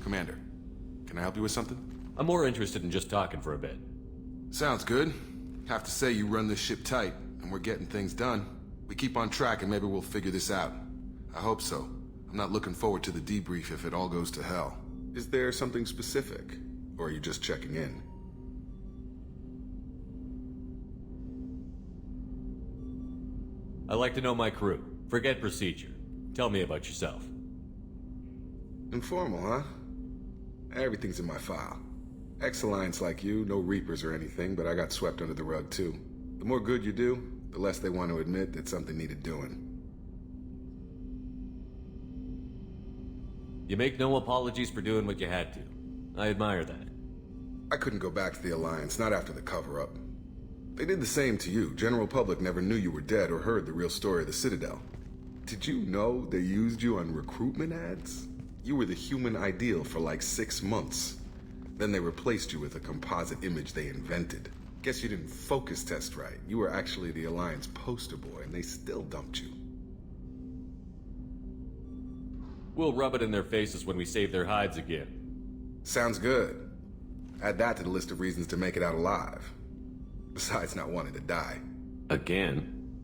Commander, can I help you with something? I'm more interested in just talking for a bit. Sounds good. Have to say you run this ship tight, and we're getting things done. We keep on track and maybe we'll figure this out. I hope so. I'm not looking forward to the debrief if it all goes to hell. Is there something specific? Or are you just checking in? I like to know my crew. Forget procedure. Tell me about yourself. Informal, huh? Everything's in my file. Ex-Alliance like you, no Reapers or anything, but I got swept under the rug too. The more good you do, the less they want to admit that something needed doing. You make no apologies for doing what you had to. I admire that. I couldn't go back to the Alliance, not after the cover-up. They did the same to you. General public never knew you were dead or heard the real story of the Citadel. Did you know they used you on recruitment ads? You were the human ideal for like 6 months. Then they replaced you with a composite image they invented. Guess you didn't focus test right. You were actually the Alliance poster boy, and they still dumped you. We'll rub it in their faces when we save their hides again. Sounds good. Add that to the list of reasons to make it out alive. Besides not wanting to die. Again?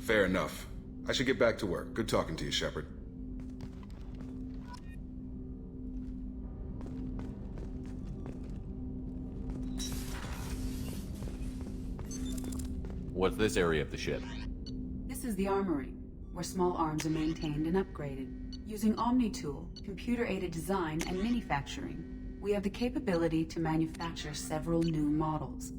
Fair enough. I should get back to work. Good talking to you, Shepard. What's this area of the ship? This is the armory, where small arms are maintained and upgraded. Using Omni-Tool, computer-aided design, and manufacturing, we have the capability to manufacture several new models.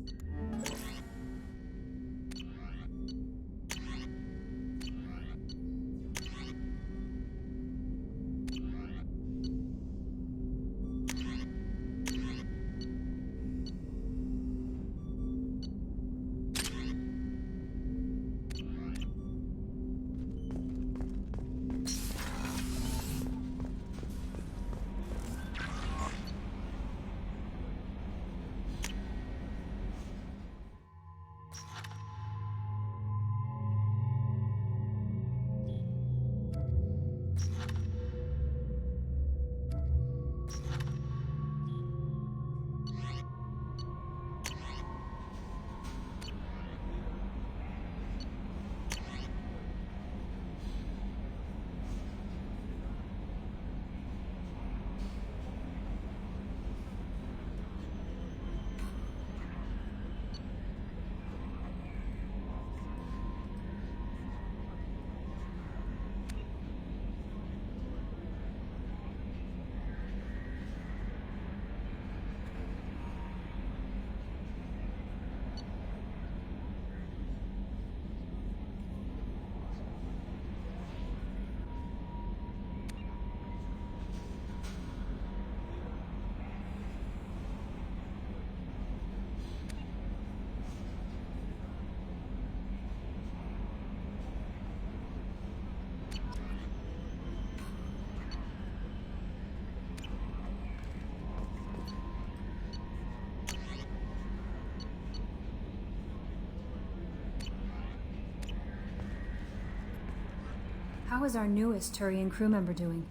How is our newest Turian crew member doing?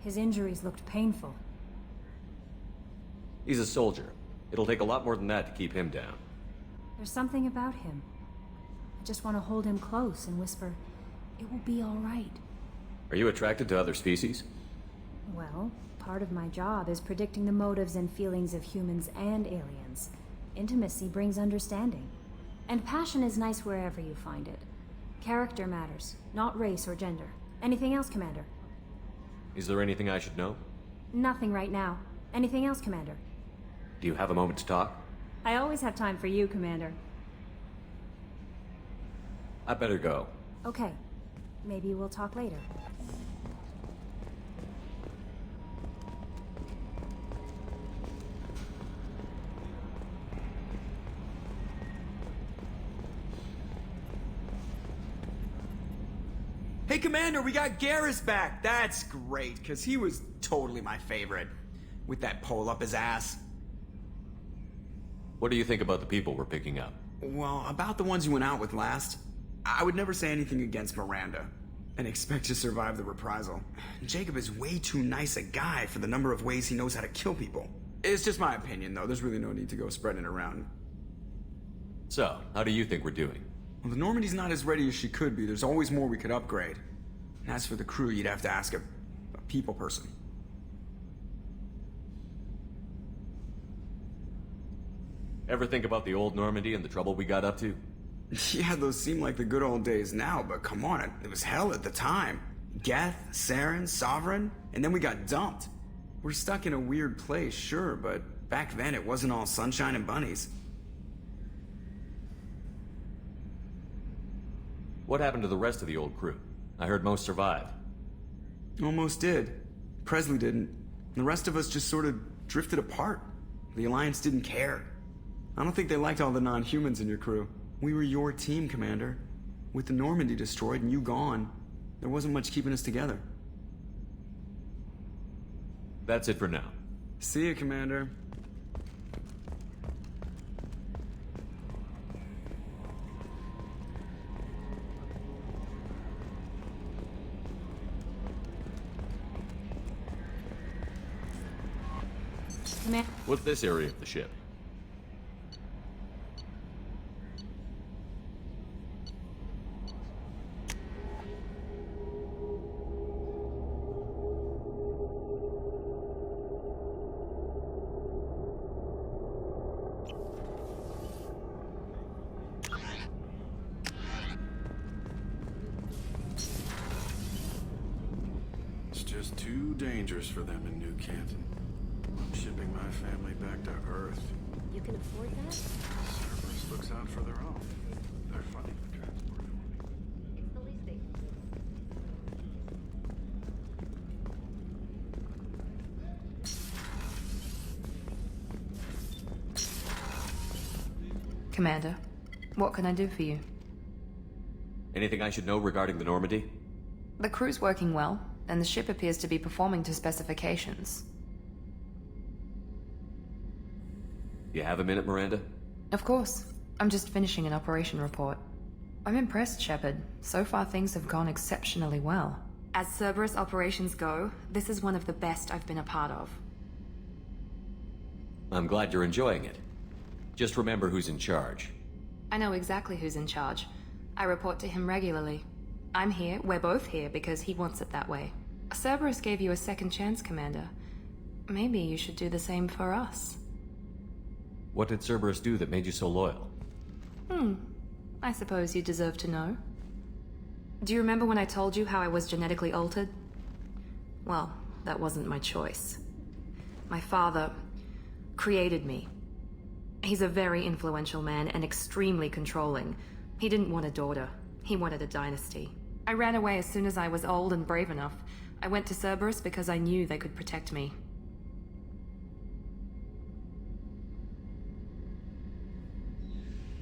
His injuries looked painful. He's a soldier. It'll take a lot more than that to keep him down. There's something about him. I just want to hold him close and whisper, "It will be all right." Are you attracted to other species? Well, part of my job is predicting the motives and feelings of humans and aliens. Intimacy brings understanding. And passion is nice wherever you find it. Character matters, not race or gender. Anything else, Commander? Is there anything I should know? Nothing right now. Anything else, Commander? Do you have a moment to talk? I always have time for you, Commander. I better go. Okay. Maybe we'll talk later. Hey, Commander, we got Garrus back. That's great, because he was totally my favorite. With that pole up his ass. What do you think about the people we're picking up? Well, about the ones you went out with last, I would never say anything against Miranda. and expect to survive the reprisal. Jacob is way too nice a guy for the number of ways he knows how to kill people. It's just my opinion, though. There's really no need to go spreading it around. So, how do you think we're doing? Well, the Normandy's not as ready as she could be. There's always more we could upgrade. And as for the crew, you'd have to ask a people person. Ever think about the old Normandy and the trouble we got up to? Yeah, those seem like the good old days now, but come on, it was hell at the time. Geth, Saren, Sovereign, and then we got dumped. We're stuck in a weird place, sure, but back then it wasn't all sunshine and bunnies. What happened to the rest of the old crew? I heard most survived. Almost did. Presley didn't. The rest of us just sort of drifted apart. The Alliance didn't care. I don't think they liked all the non-humans in your crew. We were your team, Commander. With the Normandy destroyed and you gone, there wasn't much keeping us together. That's it for now. See you, Commander. What's this area of the ship? It's just too dangerous for them in New Canton. I'm shipping my family back to Earth. You can afford that? Cerberus looks out for their own. They're funding the transport for me. It's the least they can do. Commander, what can I do for you? Anything I should know regarding the Normandy? The crew's working well, and the ship appears to be performing to specifications. You have a minute, Miranda? Of course. I'm just finishing an operation report. I'm impressed, Shepard. So far things have gone exceptionally well. As Cerberus operations go, this is one of the best I've been a part of. I'm glad you're enjoying it. Just remember who's in charge. I know exactly who's in charge. I report to him regularly. I'm here, we're both here, because he wants it that way. Cerberus gave you a second chance, Commander. Maybe you should do the same for us. What did Cerberus do that made you so loyal? I suppose you deserve to know. Do you remember when I told you how I was genetically altered? Well, that wasn't my choice. My father created me. He's a very influential man and extremely controlling. He didn't want a daughter. He wanted a dynasty. I ran away as soon as I was old and brave enough. I went to Cerberus because I knew they could protect me.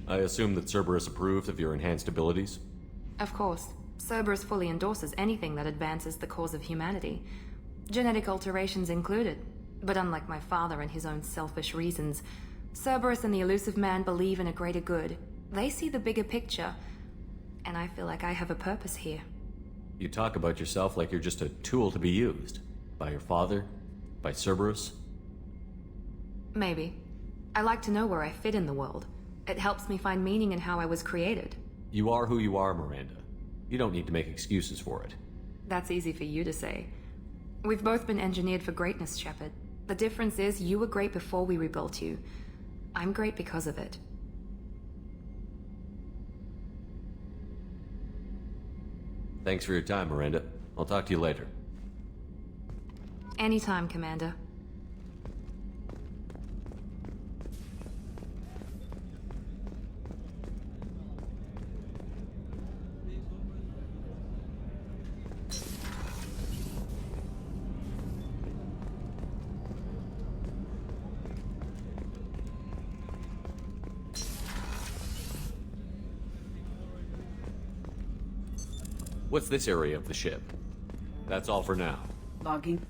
I assume that Cerberus approved of your enhanced abilities? Of course. Cerberus fully endorses anything that advances the cause of humanity. Genetic alterations included. But unlike my father and his own selfish reasons, Cerberus and the Elusive Man believe in a greater good. They see the bigger picture, and I feel like I have a purpose here. You talk about yourself like you're just a tool to be used. By your father? By Cerberus? Maybe. I like to know where I fit in the world. It helps me find meaning in how I was created. You are who you are, Miranda. You don't need to make excuses for it. That's easy for you to say. We've both been engineered for greatness, Shepard. The difference is you were great before we rebuilt you. I'm great because of it. Thanks for your time, Miranda. I'll talk to you later. Anytime, Commander. What's this area of the ship? That's all for now. Logging.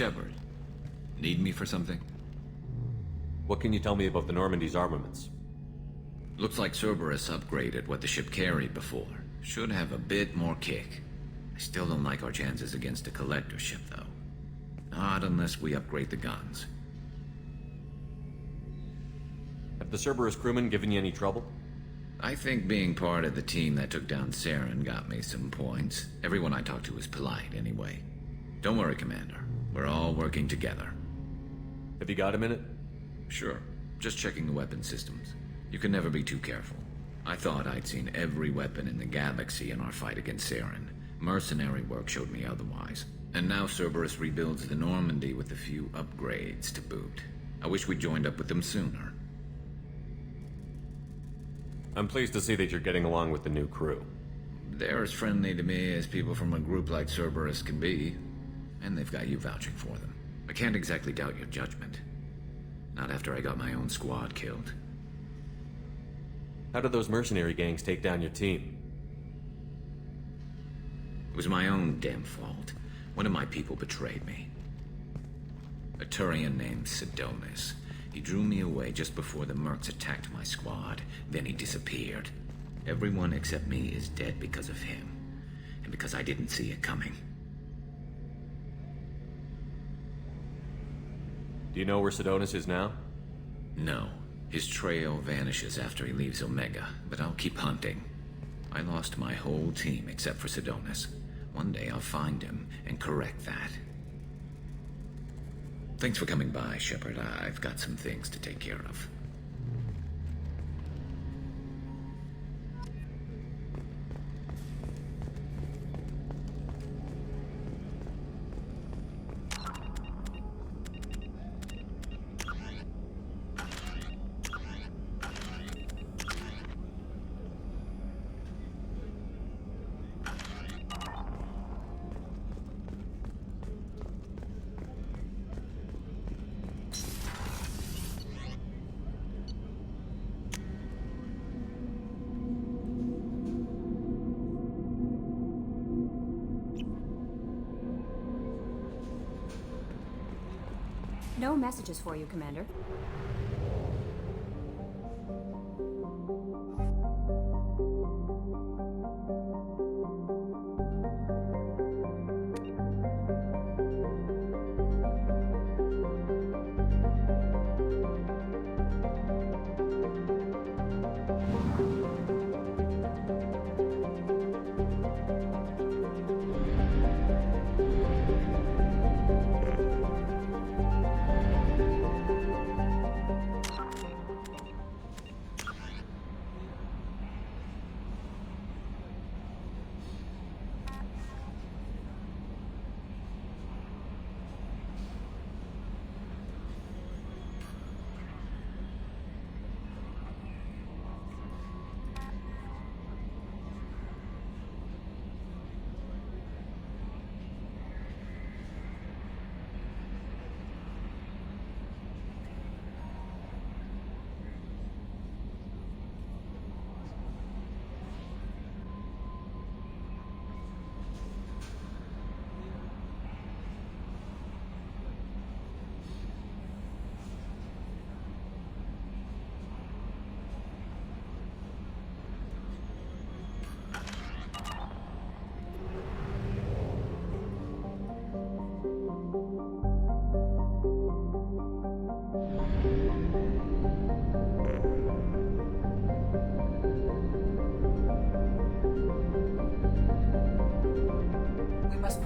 Shepard, need me for something? What can you tell me about the Normandy's armaments? Looks like Cerberus upgraded what the ship carried before. Should have a bit more kick. I still don't like our chances against a collector ship, though. Not unless we upgrade the guns. Have the Cerberus crewmen given you any trouble? I think being part of the team that took down Saren got me some points. Everyone I talked to was polite, anyway. Don't worry, Commander. We're all working together. Have you got a minute? Sure. Just checking the weapon systems. You can never be too careful. I thought I'd seen every weapon in the galaxy in our fight against Saren. Mercenary work showed me otherwise. And now Cerberus rebuilds the Normandy with a few upgrades to boot. I wish we'd joined up with them sooner. I'm pleased to see that you're getting along with the new crew. They're as friendly to me as people from a group like Cerberus can be. And they've got you vouching for them. I can't exactly doubt your judgment. Not after I got my own squad killed. How did those mercenary gangs take down your team? It was my own damn fault. One of my people betrayed me. A Turian named Sidonis. He drew me away just before the Mercs attacked my squad. Then he disappeared. Everyone except me is dead because of him. And because I didn't see it coming. Do you know where Sidonis is now? No. His trail vanishes after he leaves Omega, but I'll keep hunting. I lost my whole team except for Sidonis. One day I'll find him and correct that. Thanks for coming by, Shepard. I've got some things to take care of. No messages for you, Commander.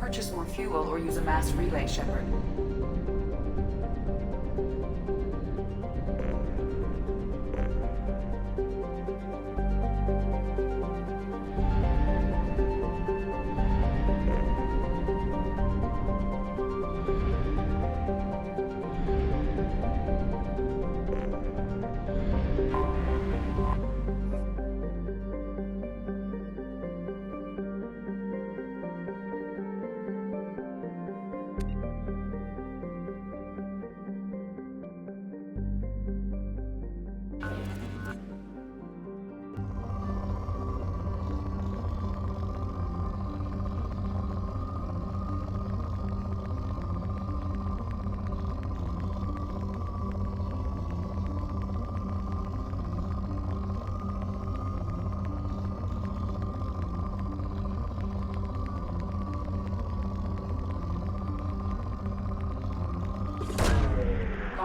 Purchase more fuel or use a mass relay, Shepard.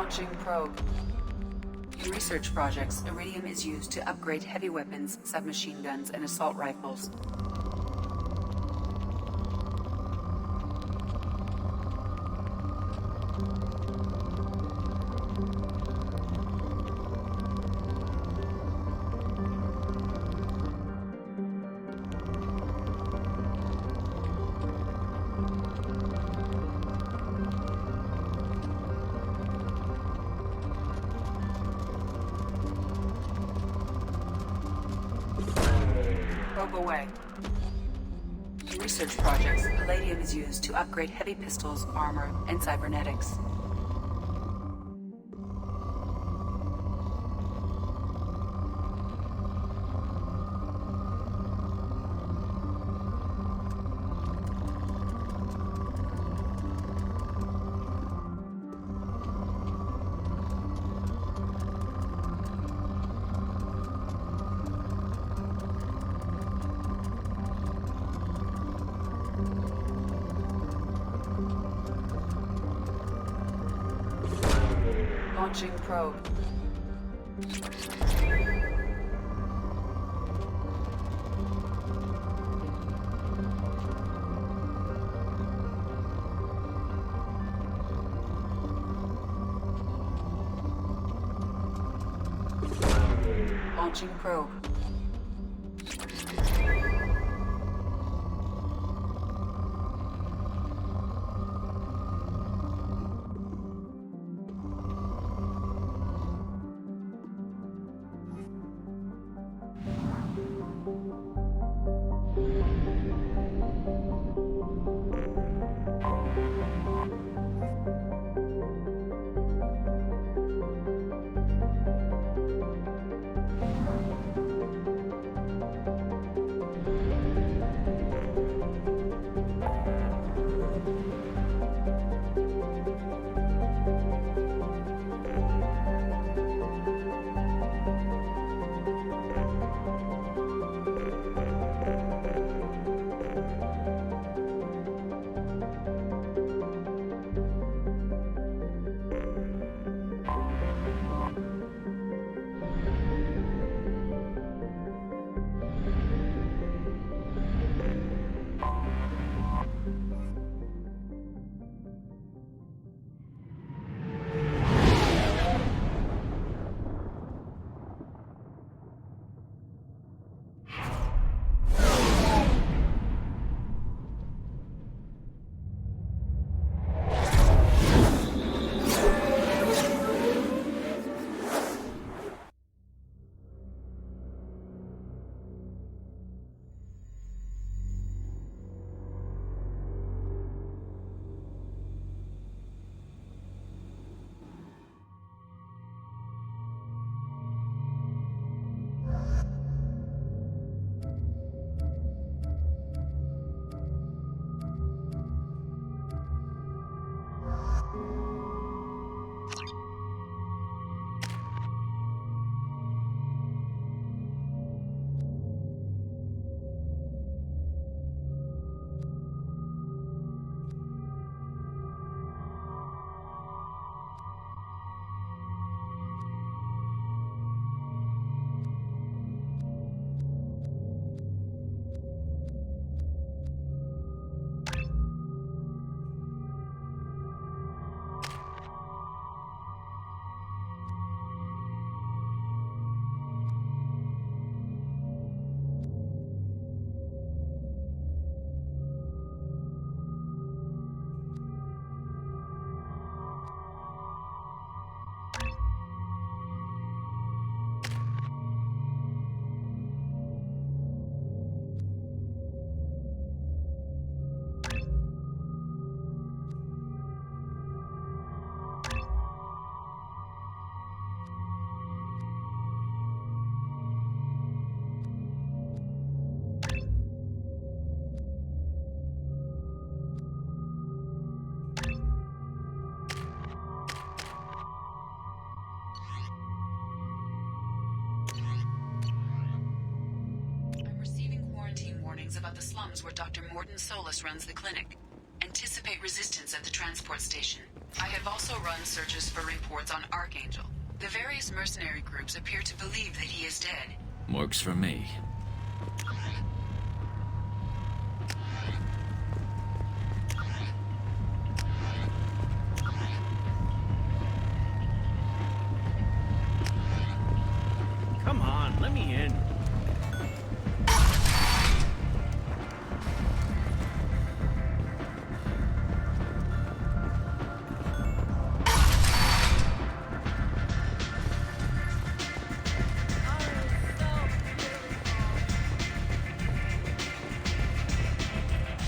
Launching probe. In research projects, iridium is used to upgrade heavy weapons, submachine guns, and assault rifles. Probe away. In research projects, palladium is used to upgrade heavy pistols, armor, and cybernetics. Launching probe. Launching probe. About the slums where Dr. Morton Solus runs the clinic, and anticipate resistance at the transport station. I have also run searches for reports on Archangel. The various mercenary groups appear to believe that he is dead. Works for me. Come on, let me in.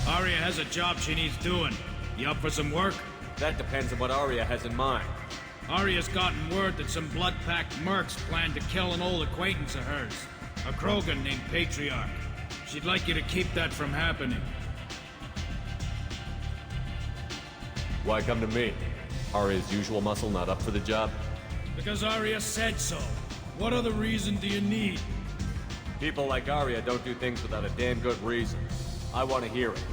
Arya has a job she needs doing. You up for some work? That depends on what Arya has in mind. Arya's gotten word that some blood-packed mercs plan to kill an old acquaintance of hers, a Krogan named Patriarch. She'd like you to keep that from happening. Why come to me? Arya's usual muscle not up for the job? Because Arya said so. What other reason do you need? People like Arya don't do things without a damn good reason. I want to hear it.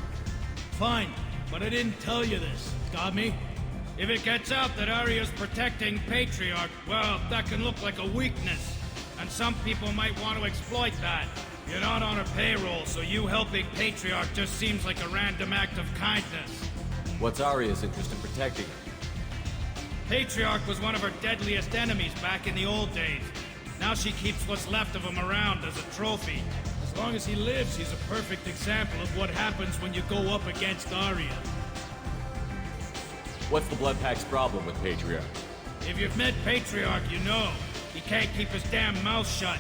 Fine, but I didn't tell you this. Got me? If it gets out that Arya's protecting Patriarch, well, that can look like a weakness. And some people might want to exploit that. You're not on her payroll, so you helping Patriarch just seems like a random act of kindness. What's Arya's interest in protecting him? Patriarch was one of her deadliest enemies back in the old days. Now she keeps what's left of him around as a trophy. As long as he lives, he's a perfect example of what happens when you go up against Arya. What's the Blood Pack's problem with Patriarch? If you've met Patriarch, you know. He can't keep his damn mouth shut.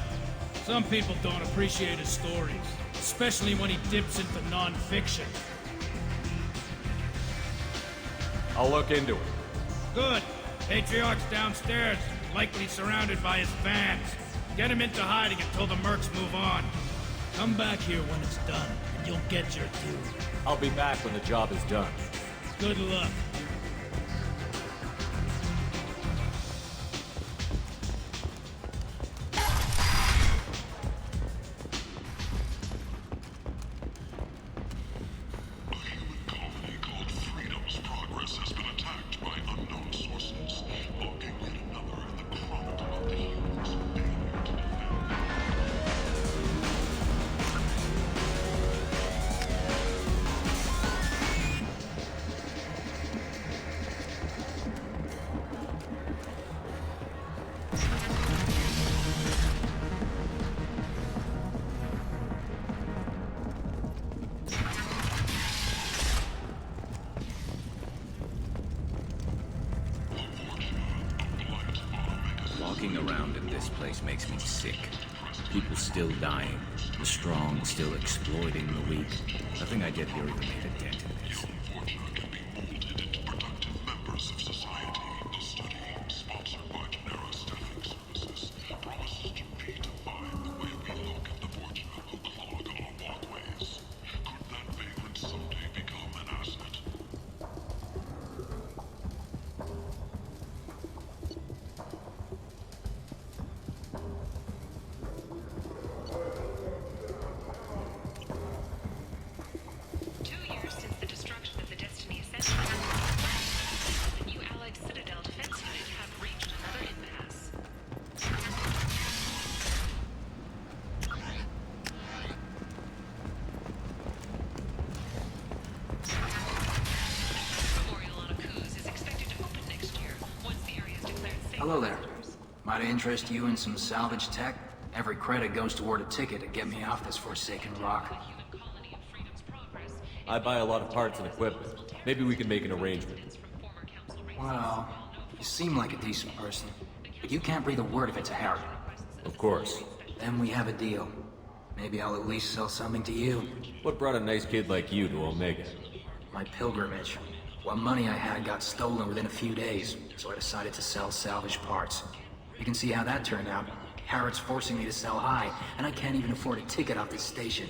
Some people don't appreciate his stories, especially when he dips into non-fiction. I'll look into it. Good. Patriarch's downstairs, likely surrounded by his fans. Get him into hiding until the mercs move on. Come back here when it's done, and you'll get your due. I'll be back when the job is done. Good luck. Walking around in this place makes me sick. People still dying, the strong still exploiting the weak. Nothing I get here even made a dent in this. Hello there. Might I interest you in some salvage tech? Every credit goes toward a ticket to get me off this forsaken rock. I buy a lot of parts and equipment. Maybe we can make an arrangement. Well, you seem like a decent person, but you can't breathe a word if it's a Harrod. Of course. Then we have a deal. Maybe I'll at least sell something to you. What brought a nice kid like you to Omega? My pilgrimage. What money I had got stolen within a few days, so I decided to sell salvage parts. You can see how that turned out. Harrod's forcing me to sell high, and I can't even afford a ticket off this station.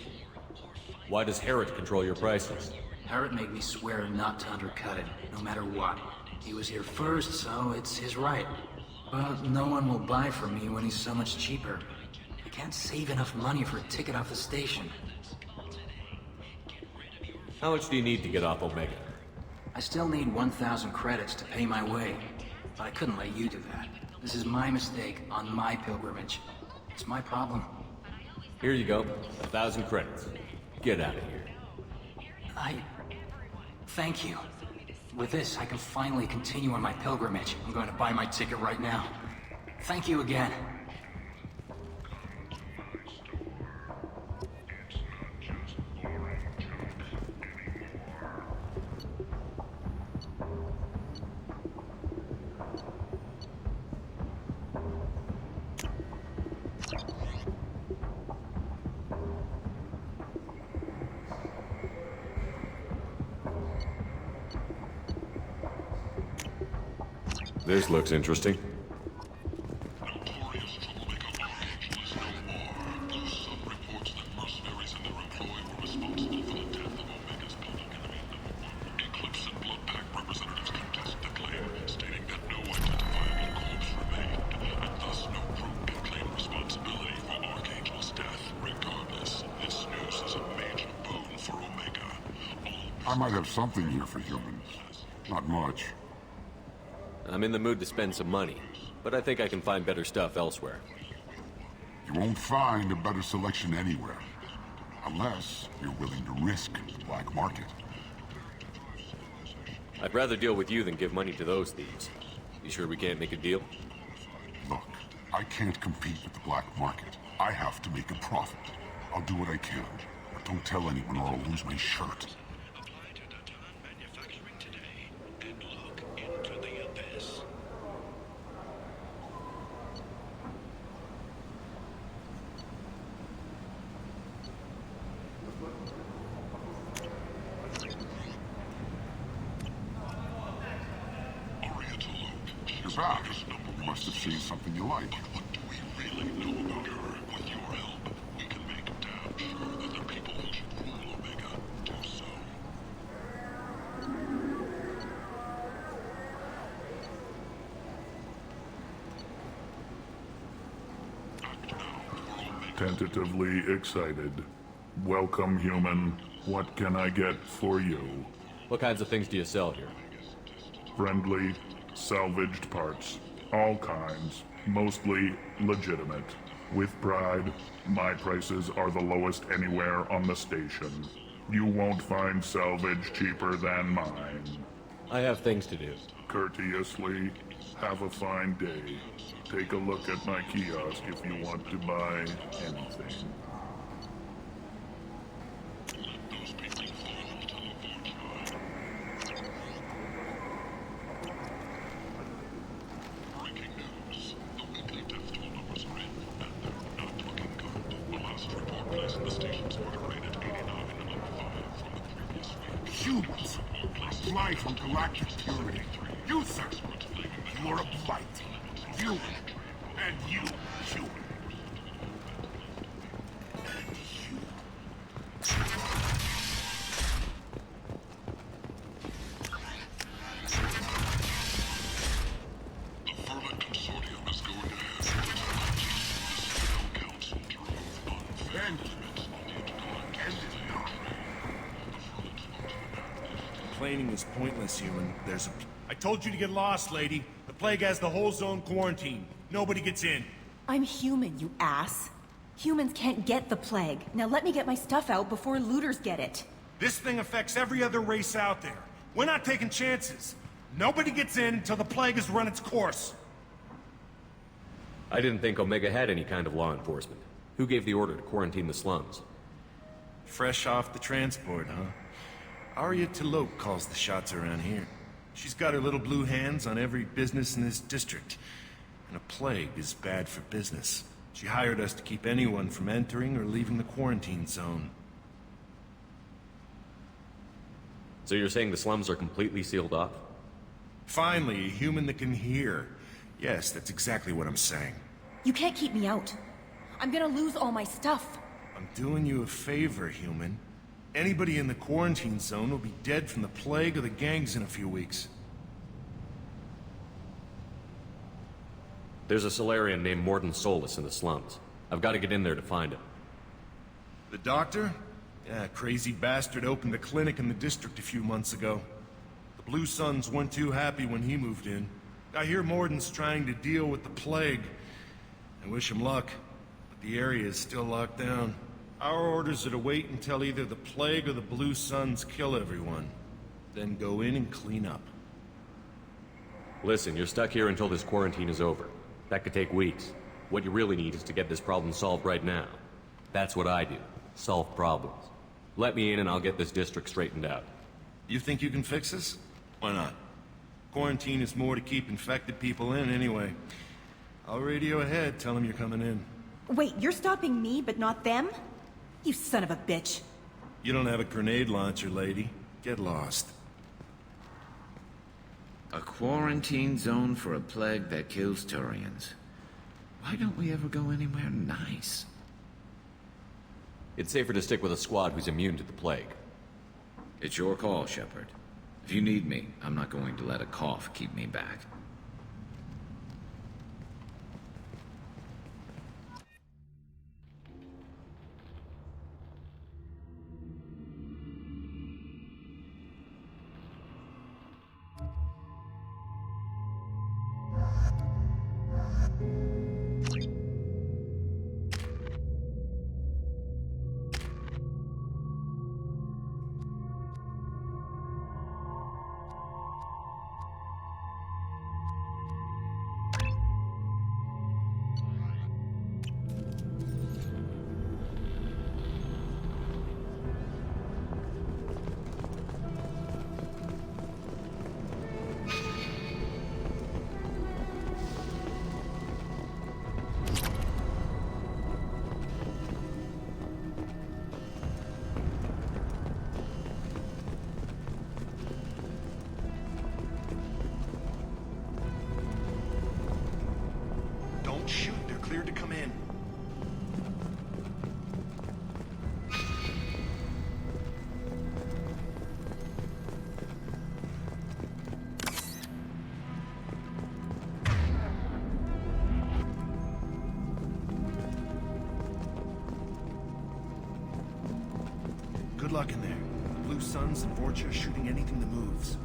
Why does Harrod control your prices? Harrod made me swear not to undercut it, no matter what. He was here first, so it's his right. But no one will buy from me when he's so much cheaper. I can't save enough money for a ticket off the station. How much do you need to get off Omega? I still need 1,000 credits to pay my way, but I couldn't let you do that. This is my mistake on my pilgrimage. It's my problem. Here you go. 1,000 credits. Get out of here. Thank you. With this, I can finally continue on my pilgrimage. I'm going to buy my ticket right now. Thank you again. This looks interesting. Notorious troublemaker Archangel is no more, though some reports that mercenaries in their employ were responsible for the death of Omega's public enemy #1. Eclipse and Blood Pack representatives contest the claim, stating that no identifiable corpse remained, and thus no group can claim responsibility for Archangel's death. Regardless, this news is a major boon for Omega. I might have something here for humans. Not much. I'm in the mood to spend some money, but I think I can find better stuff elsewhere. You won't find a better selection anywhere. Unless you're willing to risk the black market. I'd rather deal with you than give money to those thieves. You sure we can't make a deal? Look, I can't compete with the black market. I have to make a profit. I'll do what I can, but don't tell anyone or I'll lose my shirt. Apply to Datan Manufacturing today and look into the abyss. Oriental Oak. You're back. You must have seen something you like. What do we really know about her? With your help, we can make damn sure that the people who should rule Omega do so. Act now for Omega. Tentatively excited. Welcome, human. What can I get for you? What kinds of things do you sell here? Friendly, salvaged parts. All kinds. Mostly legitimate. With pride, my prices are the lowest anywhere on the station. You won't find salvage cheaper than mine. I have things to do. Courteously, have a fine day. Take a look at my kiosk if you want to buy anything. Those people fall into the vortex. Breaking news. The weekly death toll numbers are in, and they're not looking good. The last report placed the station's murder rate at 89, up 5 from the previous week. Humans! Fly from galactic purity. You, sir! You are a blight. You! And you, human. The Ferment Consortium is going to have to the Council drove unfair limits Complaining is pointless, human. I told you to get lost, lady. The plague has the whole zone quarantined. Nobody gets in. I'm human, you ass. Humans can't get the plague. Now let me get my stuff out before looters get it. This thing affects every other race out there. We're not taking chances. Nobody gets in until the plague has run its course. I didn't think Omega had any kind of law enforcement. Who gave the order to quarantine the slums? Fresh off the transport, huh? Arya T'Loak calls the shots around here. She's got her little blue hands on every business in this district. And a plague is bad for business. She hired us to keep anyone from entering or leaving the quarantine zone. So you're saying the slums are completely sealed off? Finally, a human that can hear. Yes, that's exactly what I'm saying. You can't keep me out. I'm gonna lose all my stuff. I'm doing you a favor, human. Anybody in the quarantine zone will be dead from the plague or the gangs in a few weeks. There's a Solarian named Mordin Solus in the slums. I've got to get in there to find him. The doctor? Yeah, crazy bastard opened a clinic in the district a few months ago. The Blue Suns weren't too happy when he moved in. I hear Morden's trying to deal with the plague. I wish him luck, but the area is still locked down. Our orders are to wait until either the plague or the Blue Suns kill everyone. Then go in and clean up. Listen, you're stuck here until this quarantine is over. That could take weeks. What you really need is to get this problem solved right now. That's what I do. Solve problems. Let me in and I'll get this district straightened out. You think you can fix this? Why not? Quarantine is more to keep infected people in anyway. I'll radio ahead, tell them you're coming in. Wait, you're stopping me, but not them? You son of a bitch. You don't have a grenade launcher, lady. Get lost. A quarantine zone for a plague that kills Turians. Why don't we ever go anywhere nice? It's safer to stick with a squad who's immune to the plague. It's your call, Shepard. If you need me, I'm not going to let a cough keep me back. Shoot, they're cleared to come in. Good luck in there. The Blue Suns and Vorcha are shooting anything that moves.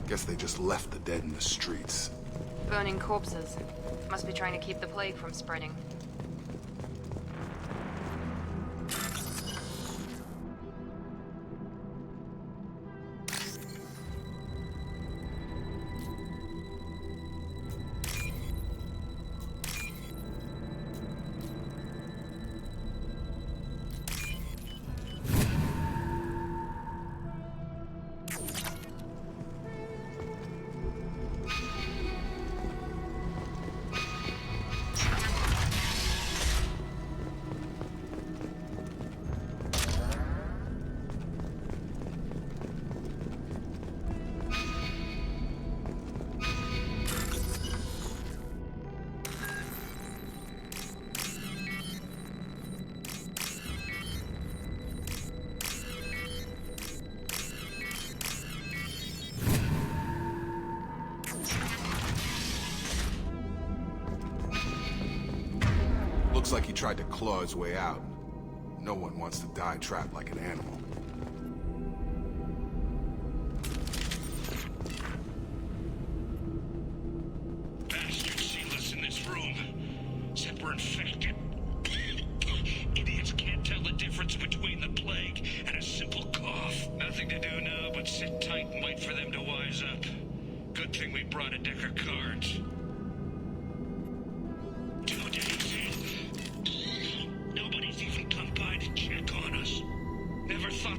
Guess they just left the dead in the streets. Burning corpses. Must be trying to keep the plague from spreading. Looks like he tried to claw his way out. No one wants to die trapped like an animal. Bastards see us in this room. Said we're infected. Idiots can't tell the difference between the plague and a simple cough. Nothing to do now but sit tight and wait for them to wise up. Good thing we brought a deck of cards. 2 days in. Nobody's even come by to check on us. Never thought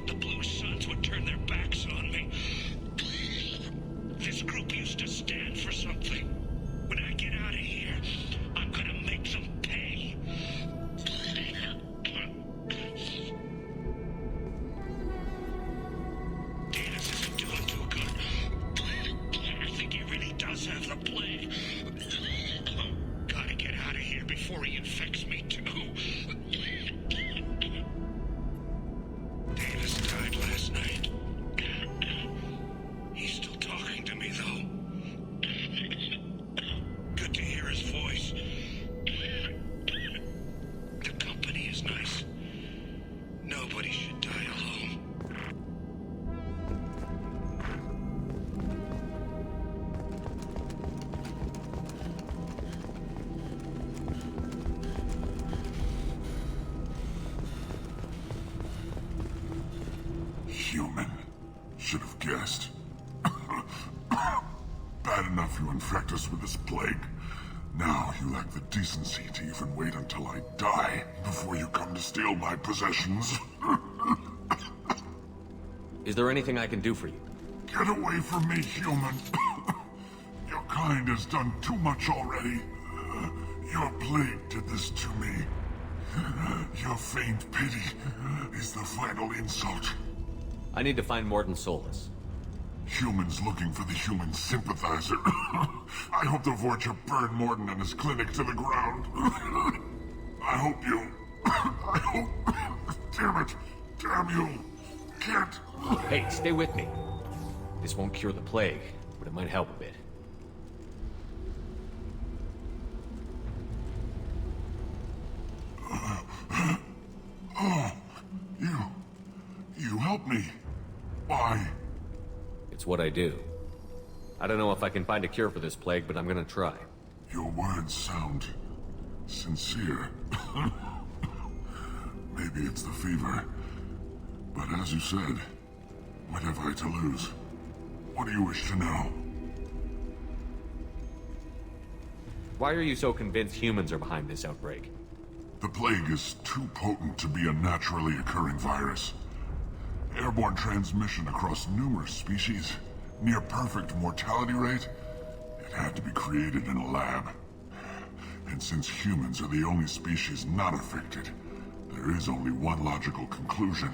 mess with this plague. Now you lack the decency to even wait until I die before you come to steal my possessions. Is there anything I can do for you? Get away from me, human. Your kind has done too much already. Your plague did this to me. Your faint pity is the final insult. I need to find Mordin Solus. Humans looking for the human sympathizer. I hope the Vorcha burn Mordin and his clinic to the ground. I hope you... I hope... Damn it! Damn you! Can't... Hey, stay with me. This won't cure the plague, but it might help a bit. Oh, you helped me. Why? It's what I do. I don't know if I can find a cure for this plague, but I'm gonna try. Your words sound sincere. Maybe it's the fever. But as you said, what have I to lose? What do you wish to know? Why are you so convinced humans are behind this outbreak? The plague is too potent to be a naturally occurring virus. Airborne transmission across numerous species, near perfect mortality rate. It had to be created in a lab. And since humans are the only species not affected, there is only one logical conclusion.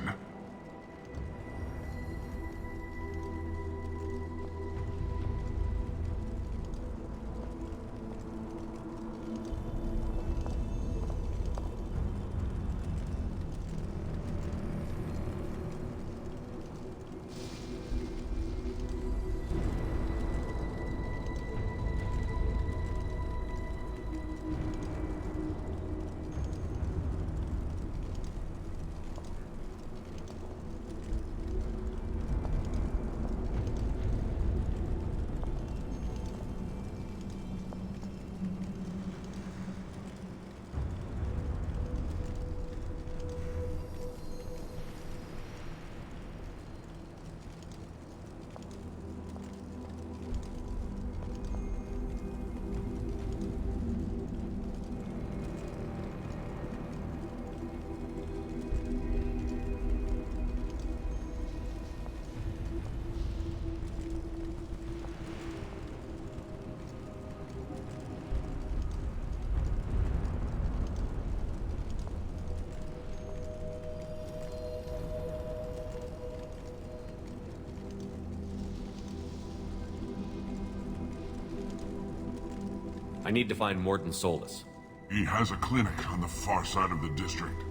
I need to find Mordin Solus. He has a clinic on the far side of the district.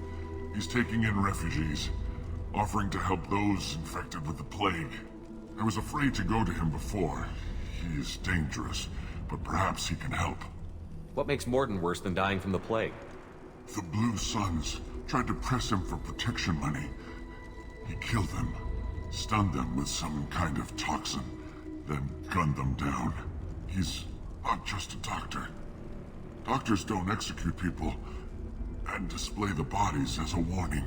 He's taking in refugees, offering to help those infected with the plague. I was afraid to go to him before. He is dangerous, but perhaps he can help. What makes Mordin worse than dying from the plague? The Blue Suns tried to press him for protection money. He killed them, stunned them with some kind of toxin, then gunned them down. He's not just a doctor. Doctors don't execute people and display the bodies as a warning.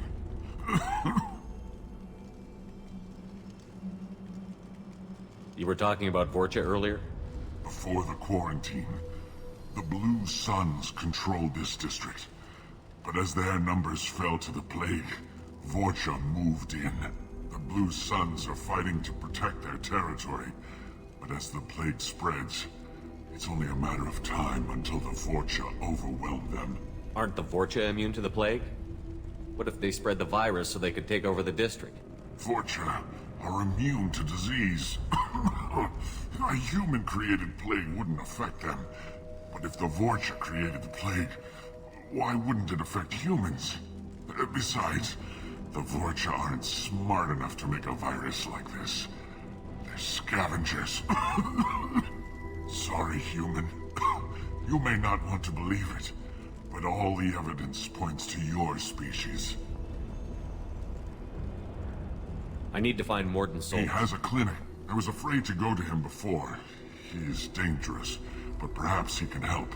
You were talking about Vorcha earlier? Before the quarantine, the Blue Suns controlled this district. But as their numbers fell to the plague, Vorcha moved in. The Blue Suns are fighting to protect their territory. But as the plague spreads, it's only a matter of time until the Vorcha overwhelm them. Aren't the Vorcha immune to the plague? What if they spread the virus so they could take over the district? Vorcha are immune to disease. A human-created plague wouldn't affect them. But if the Vorcha created the plague, why wouldn't it affect humans? Besides, the Vorcha aren't smart enough to make a virus like this. They're scavengers. Sorry, human. You may not want to believe it, but all the evidence points to your species. I need to find Mordin Solus. He has a clinic. I was afraid to go to him before. He is dangerous, but perhaps he can help.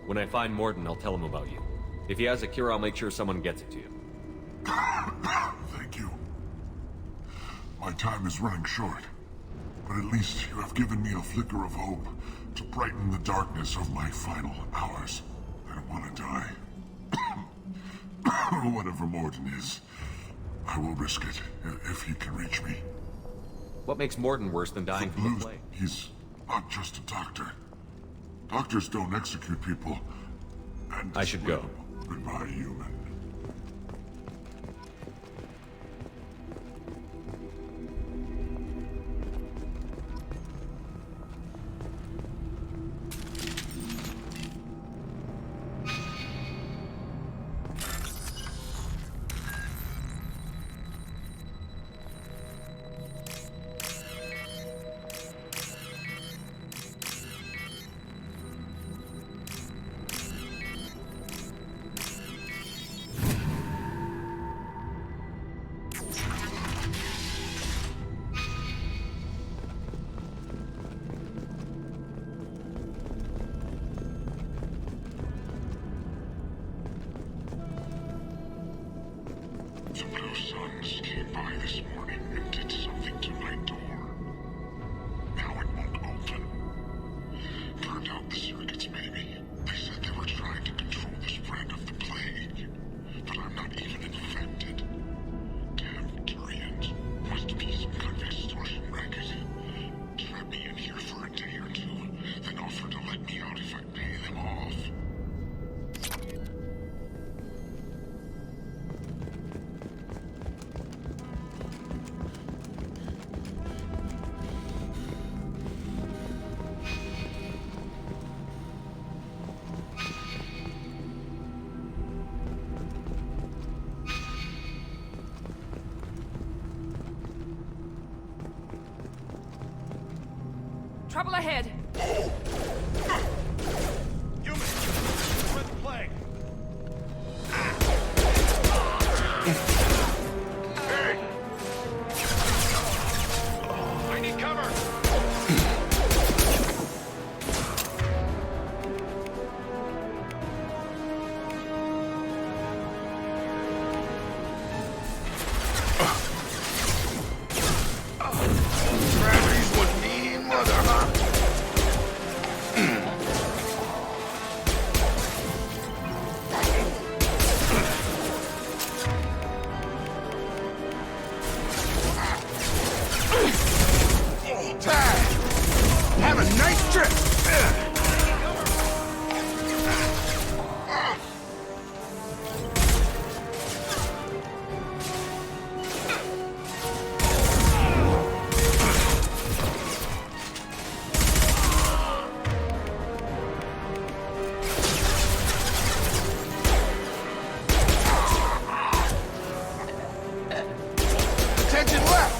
When I find Mordin, I'll tell him about you. If he has a cure, I'll make sure someone gets it to you. Thank you. My time is running short, but at least you have given me a flicker of hope. To brighten the darkness of my final hours. I don't want to die. Whatever Morden is, I will risk it if he can reach me. What makes Morden worse than dying from the plague? He's not just a doctor. Doctors don't execute people. And I should go. Goodbye, human. The Blue Suns came by this morning and did something to my door. Now it won't open. Turned out the surrogates made me. They said they were trying to control the spread of the plague. But I'm not even infected. Damn Turians. Must be some kind of extortion racket. Trap me in here for a day or two, then offer to let me out if I pay them off. Trouble ahead! Humans! Spread the plague! Hey! I need cover! Gravity's what mean, mother, huh? Tag! Have a nice trip! Attention left!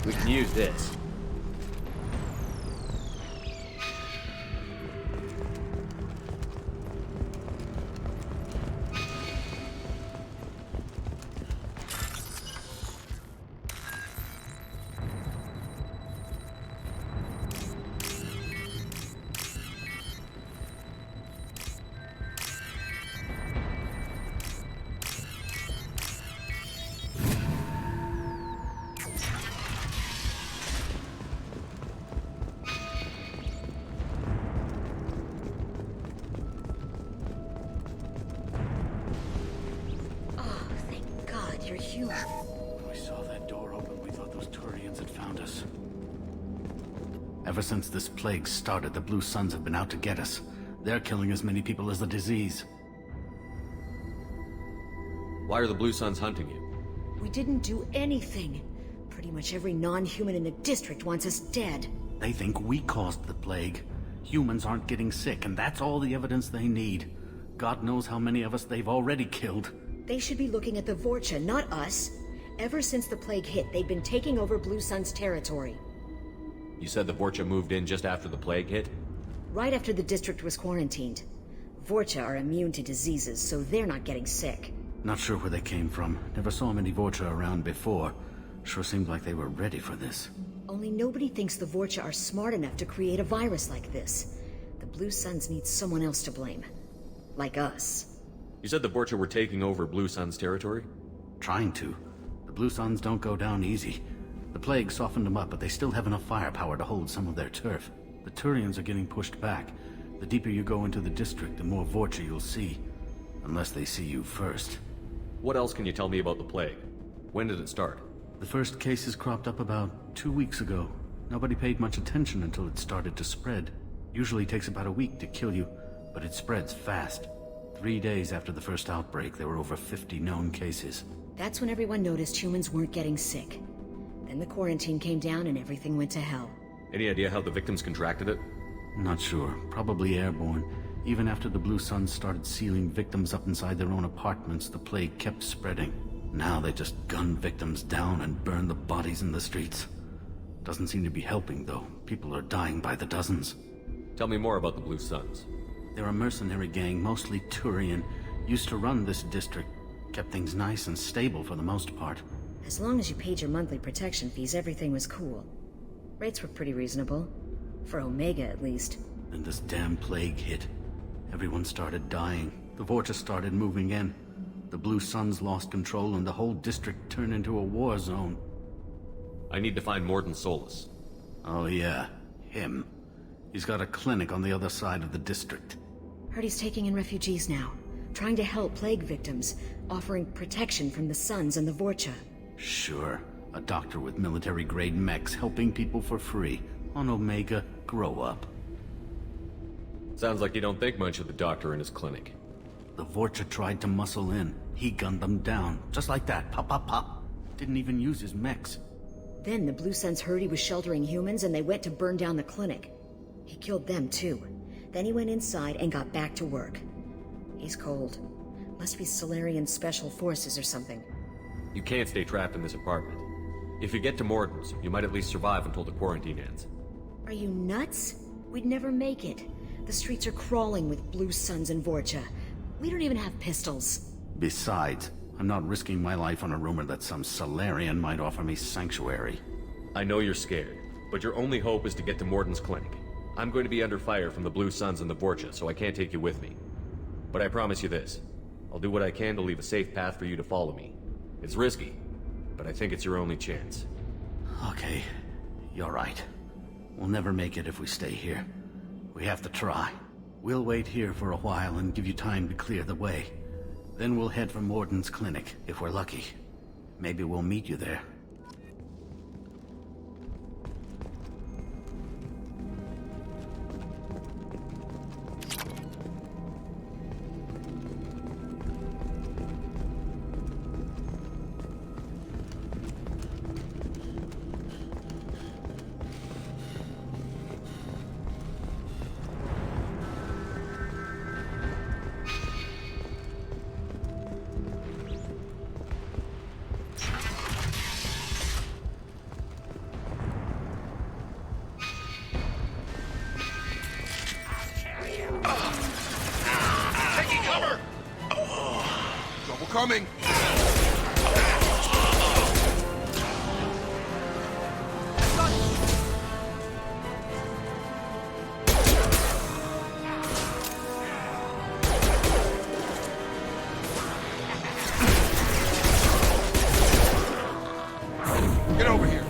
We can use this. another human. When we saw that door open, we thought those Turians had found us. Ever since this plague started, the Blue Suns have been out to get us. They're killing as many people as the disease. Why are the Blue Suns hunting you? We didn't do anything. Pretty much every non-human in the district wants us dead. They think we caused the plague. Humans aren't getting sick, and that's all the evidence they need. God knows how many of us they've already killed. They should be looking at the Vorcha, not us. Ever since the plague hit, they've been taking over Blue Sun's territory. You said the Vorcha moved in just after the plague hit? Right after the district was quarantined. Vorcha are immune to diseases, so they're not getting sick. Not sure where they came from. Never saw many Vorcha around before. Sure seemed like they were ready for this. Only nobody thinks the Vorcha are smart enough to create a virus like this. The Blue Suns need someone else to blame. Like us. You said the Vorcha were taking over Blue Sun's territory? Trying to. The Blue Suns don't go down easy. The plague softened them up, but they still have enough firepower to hold some of their turf. The Turians are getting pushed back. The deeper you go into the district, the more Vorcha you'll see. Unless they see you first. What else can you tell me about the plague? When did it start? The first cases cropped up about 2 weeks ago. Nobody paid much attention until it started to spread. Usually takes about a week to kill you, but it spreads fast. 3 days after the first outbreak, there were over 50 known cases. That's when everyone noticed humans weren't getting sick. Then the quarantine came down and everything went to hell. Any idea how the victims contracted it? Not sure. Probably airborne. Even after the Blue Suns started sealing victims up inside their own apartments, the plague kept spreading. Now they just gun victims down and burn the bodies in the streets. Doesn't seem to be helping, though. People are dying by the dozens. Tell me more about the Blue Suns. They're a mercenary gang, mostly Turian. Used to run this district. Kept things nice and stable for the most part. As long as you paid your monthly protection fees, everything was cool. Rates were pretty reasonable. For Omega, at least. Then this damn plague hit. Everyone started dying. The Vorcha started moving in. The Blue Suns lost control and the whole district turned into a war zone. I need to find Mordin Solus. Oh yeah, him. He's got a clinic on the other side of the district. Heard he's taking in refugees now. Trying to help plague victims. Offering protection from the Suns and the Vorcha. Sure. A doctor with military-grade mechs helping people for free. On Omega, grow up. Sounds like you don't think much of the doctor in his clinic. The Vorcha tried to muscle in. He gunned them down. Just like that. Pop, pop, pop. Didn't even use his mechs. Then the Blue Suns heard he was sheltering humans and they went to burn down the clinic. He killed them too. Then he went inside and got back to work. He's cold. Must be Solarian Special Forces or something. You can't stay trapped in this apartment. If you get to Mordin's, you might at least survive until the quarantine ends. Are you nuts? We'd never make it. The streets are crawling with Blue Suns and Vorcha. We don't even have pistols. Besides, I'm not risking my life on a rumor that some Solarian might offer me sanctuary. I know you're scared, but your only hope is to get to Mordin's clinic. I'm going to be under fire from the Blue Suns and the Vorcha, so I can't take you with me. But I promise you this. I'll do what I can to leave a safe path for you to follow me. It's risky, but I think it's your only chance. Okay, you're right. We'll never make it if we stay here. We have to try. We'll wait here for a while and give you time to clear the way. Then we'll head for Mordin's clinic, if we're lucky. Maybe we'll meet you there. Coming! Get over here!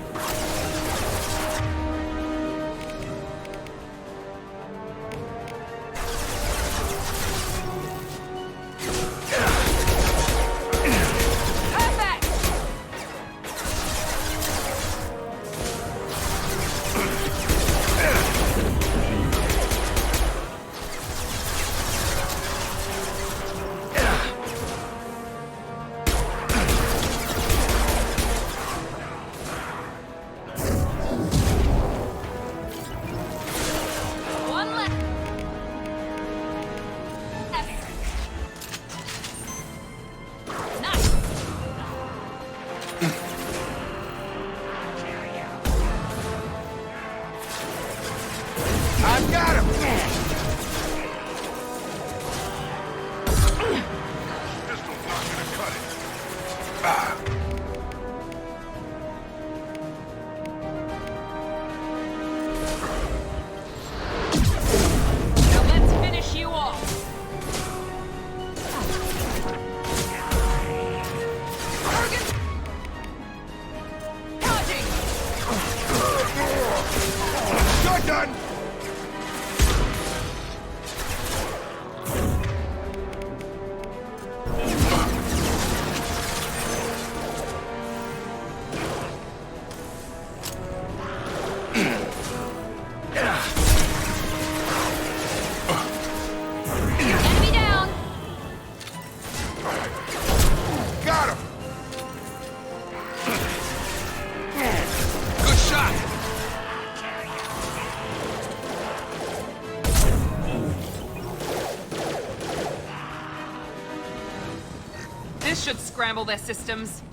scramble their systems.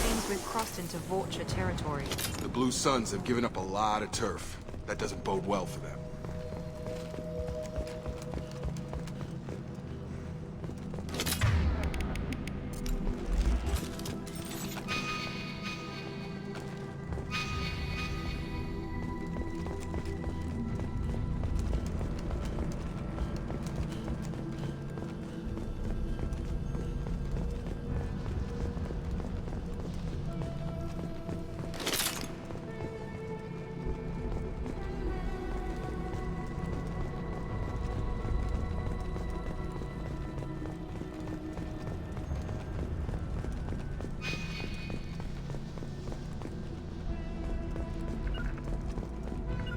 Seems we've crossed into Vorcha territory. The Blue Suns have given up a lot of turf. That doesn't bode well for them.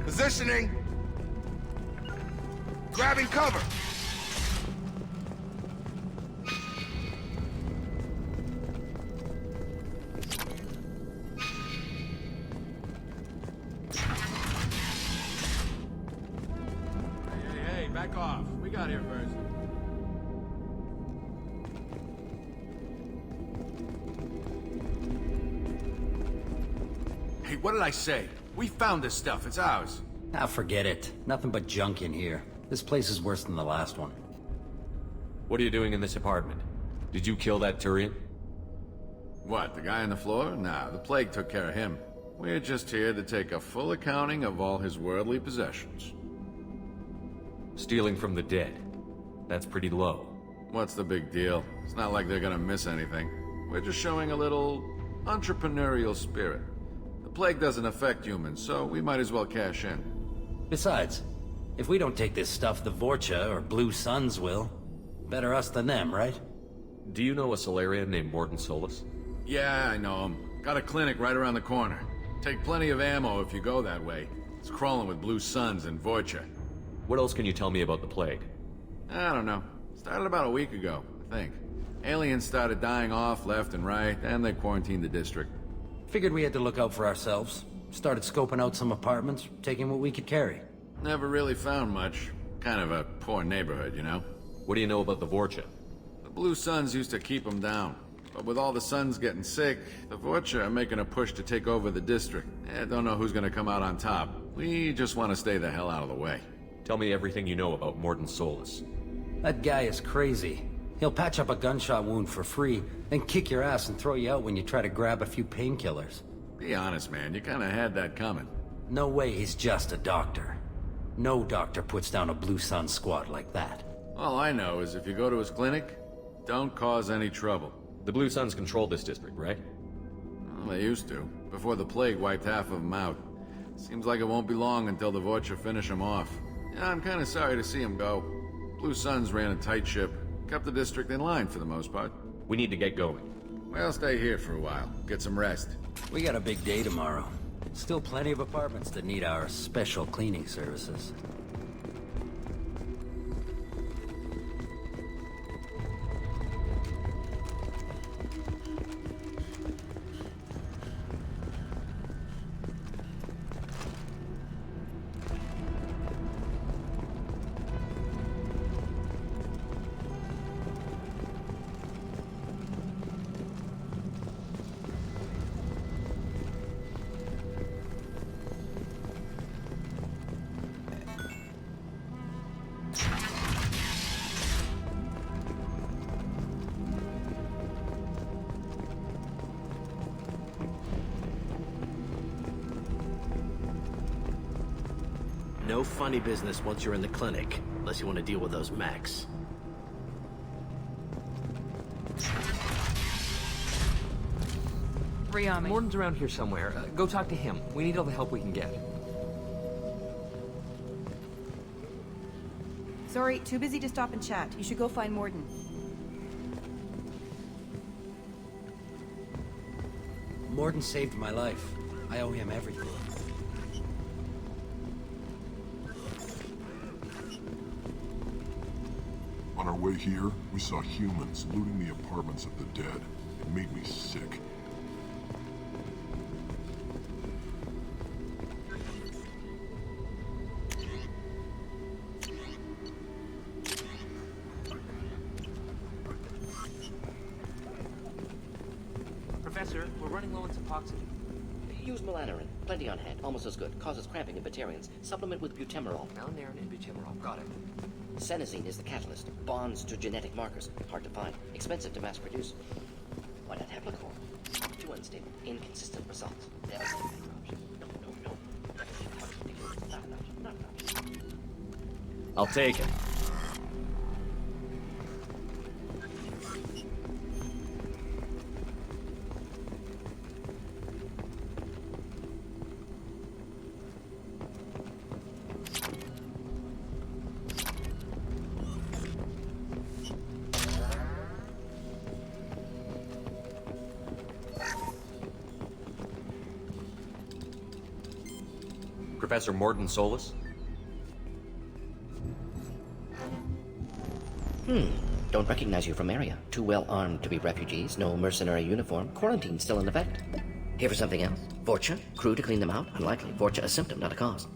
Positioning! Grabbing cover! Hey, back off. We got here first. Hey, what did I say? We found this stuff. It's ours. Ah, forget it. Nothing but junk in here. This place is worse than the last one. What are you doing in this apartment? Did you kill that Turian? What, the guy on the floor? Nah, the plague took care of him. We're just here to take a full accounting of all his worldly possessions. Stealing from the dead. That's pretty low. What's the big deal? It's not like they're gonna miss anything. We're just showing a little entrepreneurial spirit. The plague doesn't affect humans, so we might as well cash in. Besides, if we don't take this stuff, the Vorcha or Blue Suns will. Better us than them, right? Do you know a Solarian named Mordin Solus? Yeah, I know him. Got a clinic right around the corner. Take plenty of ammo if you go that way. It's crawling with Blue Suns and Vorcha. What else can you tell me about the plague? I don't know. Started about a week ago, I think. Aliens started dying off left and right, and they quarantined the district. Figured we had to look out for ourselves. Started scoping out some apartments, taking what we could carry. Never really found much. Kind of a poor neighborhood, you know? What do you know about the Vorcha? The Blue Suns used to keep them down. But with all the Suns getting sick, the Vorcha are making a push to take over the district. Don't know who's gonna come out on top. We just want to stay the hell out of the way. Tell me everything you know about Mordin Solus. That guy is crazy. He'll patch up a gunshot wound for free, then kick your ass and throw you out when you try to grab a few painkillers. Be honest, man. You kinda had that coming. No way he's just a doctor. No doctor puts down a Blue Sun squad like that. All I know is if you go to his clinic, don't cause any trouble. The Blue Suns control this district, right? Well, they used to, before the plague wiped half of them out. Seems like it won't be long until the Vorcha finish them off. Yeah, I'm kinda sorry to see them go. Blue Suns ran a tight ship, kept the district in line for the most part. We need to get going. Well, stay here for a while, get some rest. We got a big day tomorrow. Still plenty of apartments that need our special cleaning services. No funny business once you're in the clinic, unless you want to deal with those mechs. Riami. Mordin's around here somewhere. Go talk to him. We need all the help we can get. Sorry, too busy to stop and chat. You should go find Mordin. Mordin saved my life. I owe him everything. On a way here, we saw humans looting the apartments of the dead. It made me sick. Professor, we're running low on Suboxone. Use melanorin. Plenty on hand. Almost as good. Causes cramping in Batarians. Supplement with butemerol. Melanorin and butemerol. Got it. Senescene is the catalyst. Bonds to genetic markers. Hard to find. Expensive to mass produce. Why not Heplicor? Too unstable. Inconsistent results. Devastating corruption. No. Not an option. I'll take it. Professor Morton Solus? Don't recognize you from area. Too well armed to be refugees. No mercenary uniform. Quarantine still in effect. Here for something else? Vorcha? Crew to clean them out? Unlikely. Vorcha a symptom, not a cause.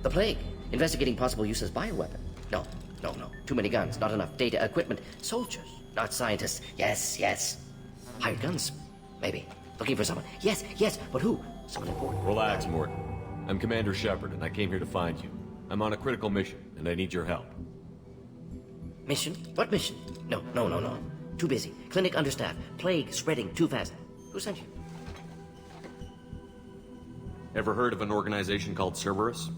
The plague. Investigating possible use as bioweapon. No. Too many guns. Not enough data, equipment. Soldiers, not scientists. Yes. Hired guns. Maybe. Looking for someone. Yes. But who? Someone important. Relax, Morton. I'm Commander Shepard, and I came here to find you. I'm on a critical mission, and I need your help. Mission? What mission? No. Too busy. Clinic understaffed. Plague spreading too fast. Who sent you? Ever heard of an organization called Cerberus?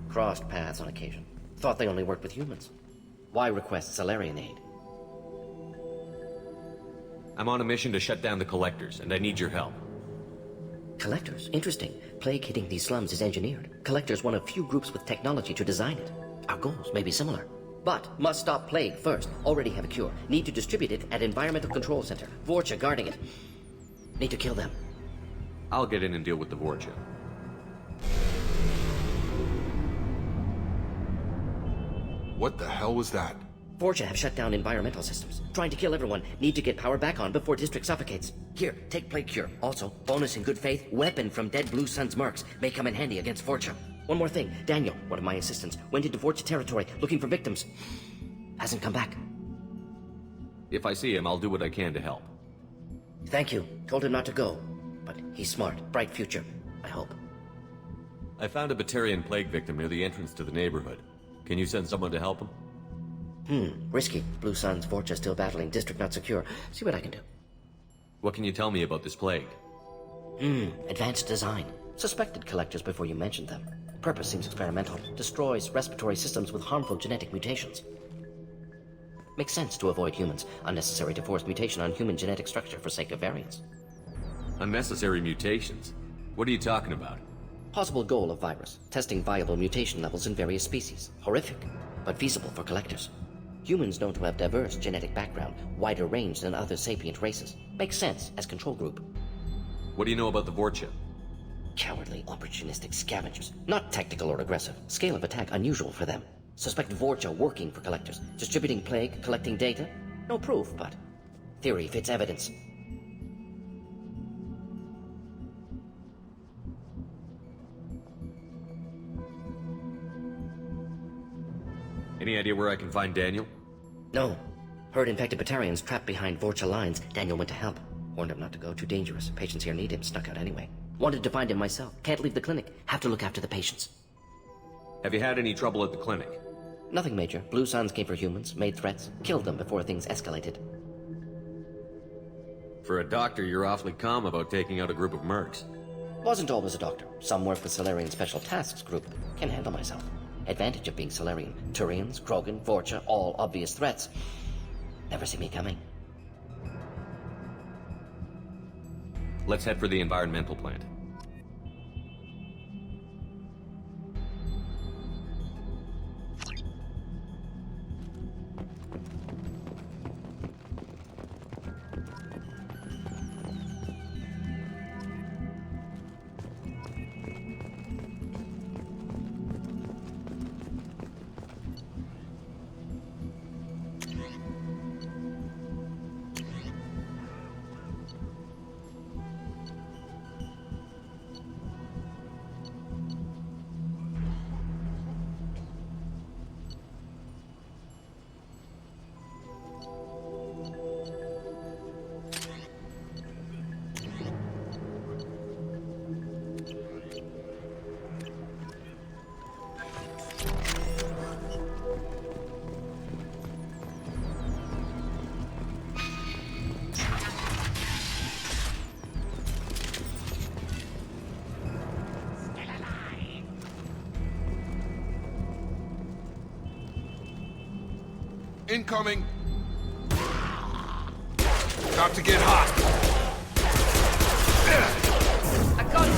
Crossed paths on occasion. Thought they only worked with humans. Why request Salarian aid? I'm on a mission to shut down the Collectors, and I need your help. Collectors? Interesting. Plague hitting these slums is engineered. Collectors one of few groups with technology to design it. Our goals may be similar. But must stop plague first. Already have a cure. Need to distribute it at Environmental Control Center. Vorcha guarding it. Need to kill them. I'll get in and deal with the Vorcha. What the hell was that? Vorcha have shut down environmental systems. Trying to kill everyone. Need to get power back on before district suffocates. Here, take plague cure. Also, bonus in good faith, weapon from dead Blue Sun's mercs. May come in handy against Vorcha. One more thing. Daniel, one of my assistants, went into Vorcha territory looking for victims. Hasn't come back. If I see him, I'll do what I can to help. Thank you. Told him not to go. But he's smart. Bright future. I hope. I found a Batarian plague victim near the entrance to the neighborhood. Can you send someone to help him? Risky. Blue Sun's Vorcha still battling. District not secure. See what I can do. What can you tell me about this plague? Advanced design. Suspected collectors before you mentioned them. Purpose seems experimental. Destroys respiratory systems with harmful genetic mutations. Makes sense to avoid humans. Unnecessary to force mutation on human genetic structure for sake of variance. Unnecessary mutations? What are you talking about? Possible goal of virus. Testing viable mutation levels in various species. Horrific, but feasible for collectors. Humans known to have diverse genetic background, wider range than other sapient races. Makes sense as control group. What do you know about the Vorcha? Cowardly, opportunistic scavengers. Not tactical or aggressive. Scale of attack unusual for them. Suspect Vorcha working for collectors. Distributing plague, collecting data. No proof, but theory fits evidence. Any idea where I can find Daniel? No. Heard infected Batarians trapped behind Vorcha lines. Daniel went to help. Warned him not to go, too dangerous. Patients here need him, snuck out anyway. Wanted to find him myself. Can't leave the clinic. Have to look after the patients. Have you had any trouble at the clinic? Nothing major. Blue Suns came for humans, made threats, killed them before things escalated. For a doctor, you're awfully calm about taking out a group of mercs. Wasn't always a doctor. Some work with Salarian Special Tasks Group. Can handle myself. Advantage of being Salarian. Turians, Krogan, Vorcha, all obvious threats. Never see me coming. Let's head for the environmental plant. Incoming! About to get hot! I got it!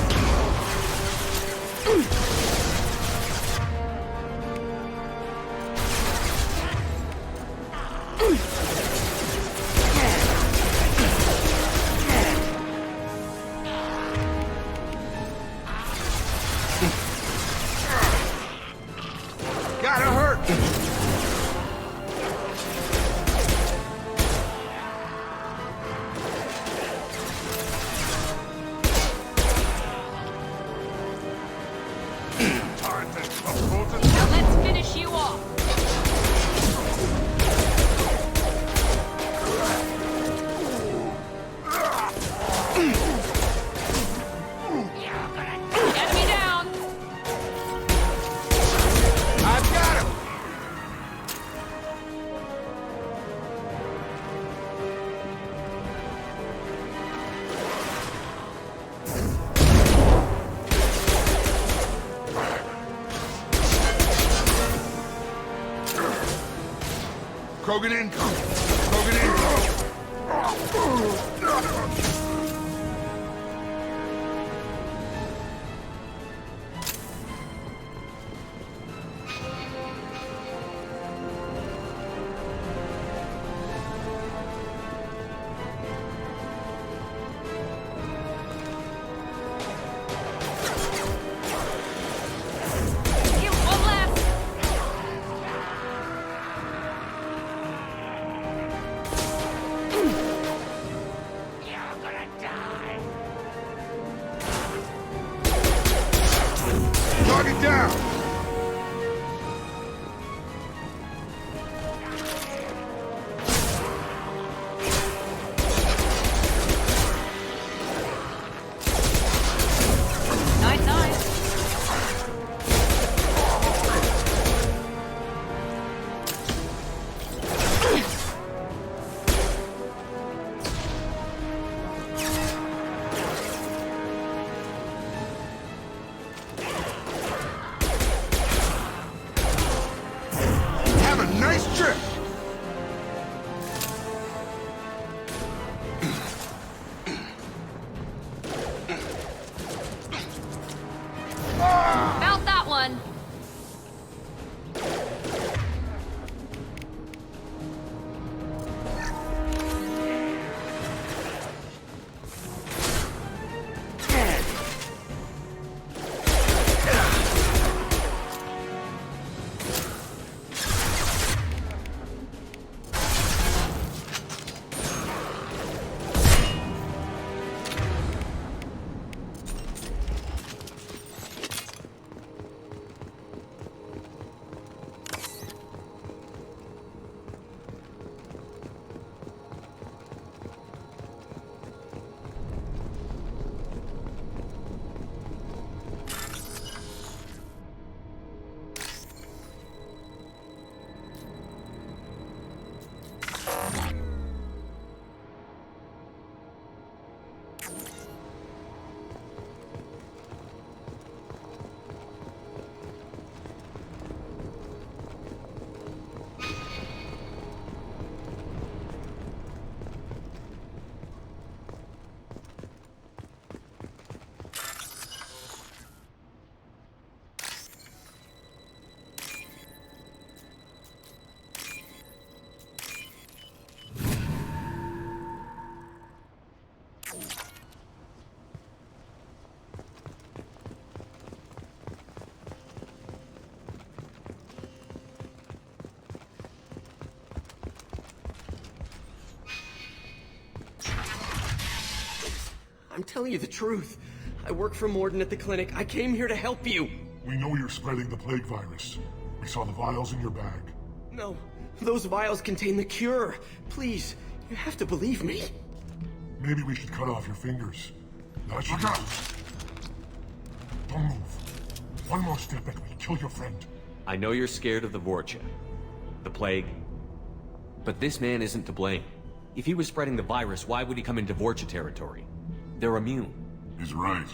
Gotta hurt! Now let's finish you off! Enemy down! I've got him! Krogan incoming! Krogan incoming! Here, one last! Target down! Nice, nice! Have a nice trip! About that one! I'm telling you the truth. I work for Morden at the clinic. I came here to help you. We know you're spreading the plague virus. We saw the vials in your bag. No, those vials contain the cure. Please, you have to believe me. Maybe we should cut off your fingers. That should Don't move. One more step and we kill your friend. I know you're scared of the Vorcha. The plague. But this man isn't to blame. If he was spreading the virus, why would he come into Vorcha territory? They're immune. He's right.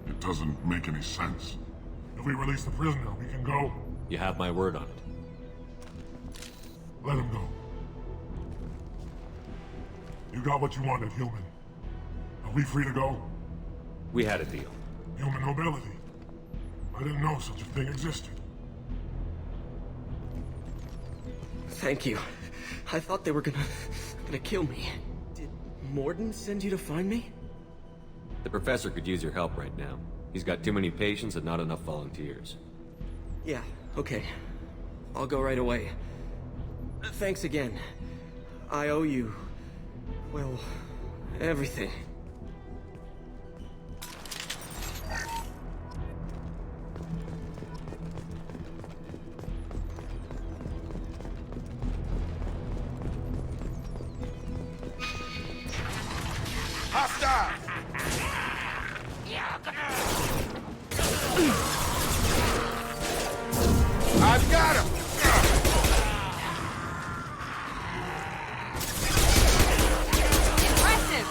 It doesn't make any sense. If we release the prisoner, we can go. You have my word on it. Let him go. got what you wanted, human. Are we free to go? We had a deal. Human nobility. I didn't know such a thing existed. Thank you. I thought they were gonna kill me. Did Morden send you to find me? The professor could use your help right now. He's got too many patients and not enough volunteers. Yeah, okay. I'll go right away. Thanks again. I owe you... well, everything. Hostile! I've got him! Impressive!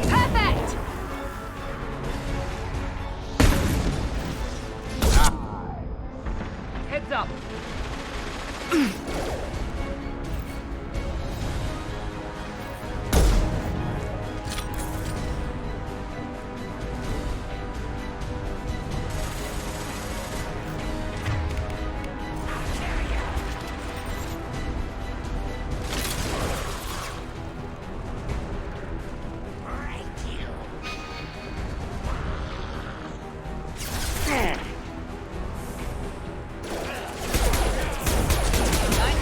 Perfect! Heads up! Nice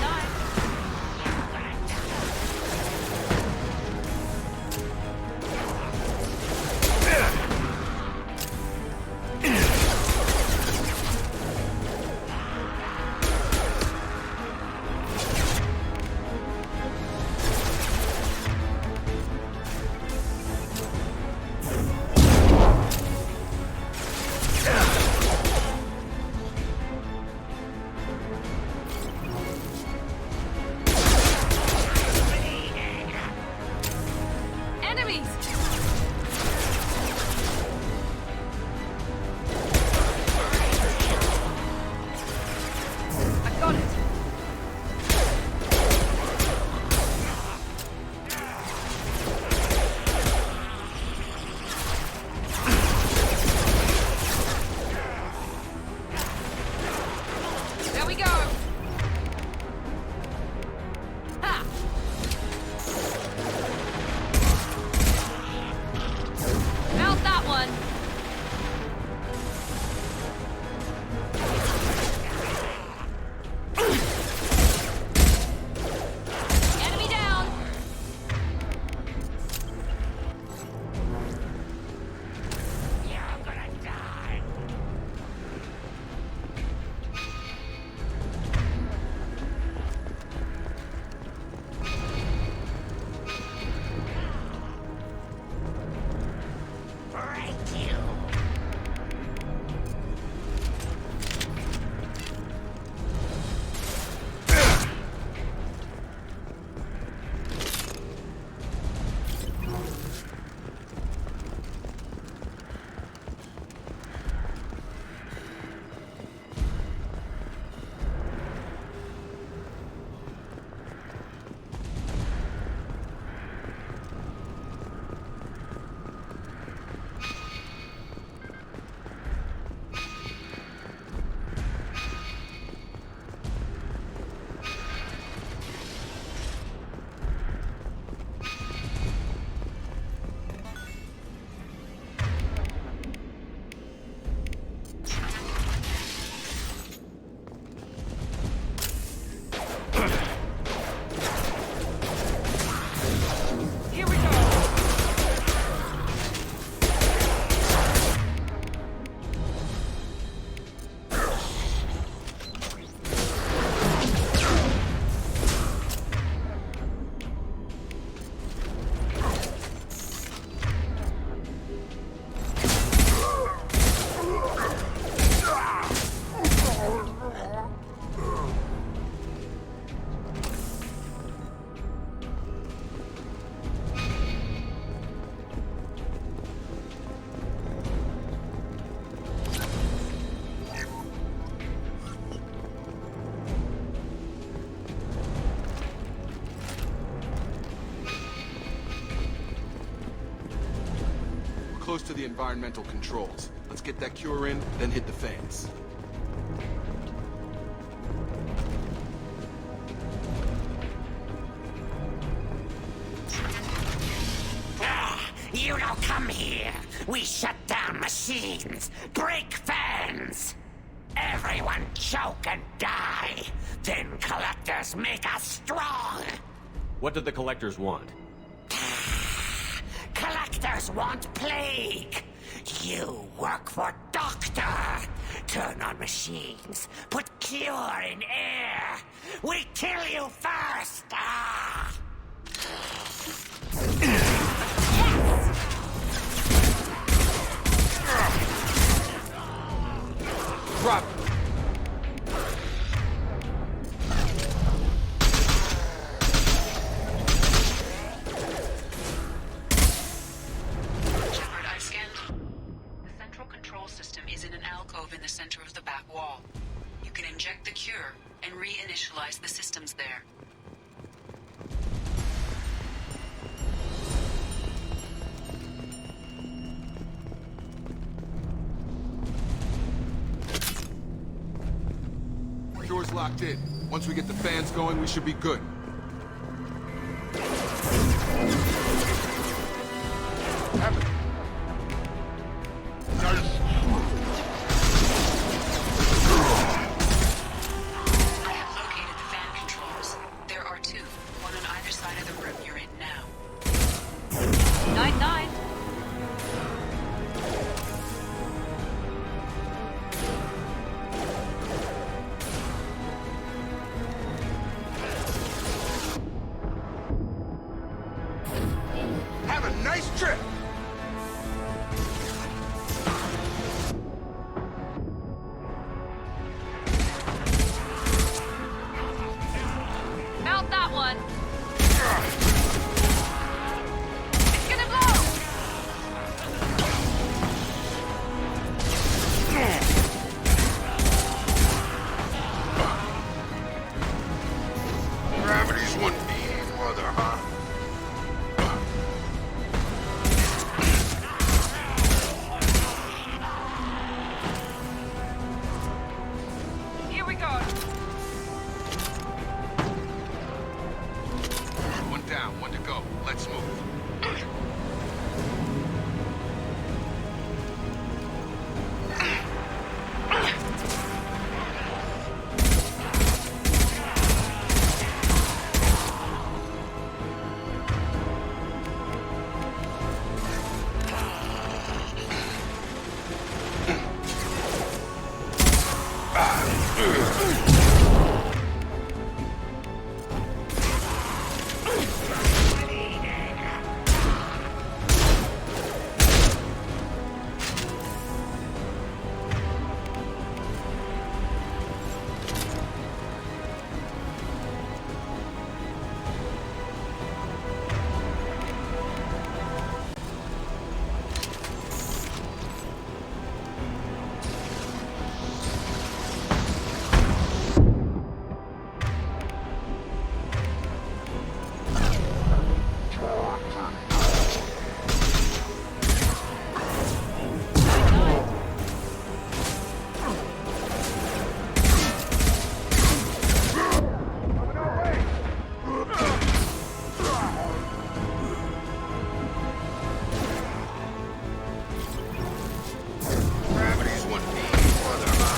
close to the environmental controls. Let's get that cure in, then hit the fans. You don't come here. We shut down machines, break fans. Everyone choke and die. Then collectors make us strong. What did the collectors want? Collectors want plague. You work for Doctor. Turn on machines. Put cure in air. We kill you first. Ah. Drop. Shepard, I've scanned. The central control system is in an alcove in the center of the back wall. You can inject the cure and reinitialize the systems there. Door's locked in. Once we get the fans going, we should be good. Happen. I have located the fan controls. There are two, one on either side of the room you're in now. 9-9. Have a nice trip! Mount that one. It's gonna blow. Gravity's one mean mother, huh? Here we go. One down, one to go. Let's move. Gravity's one mean mother, huh?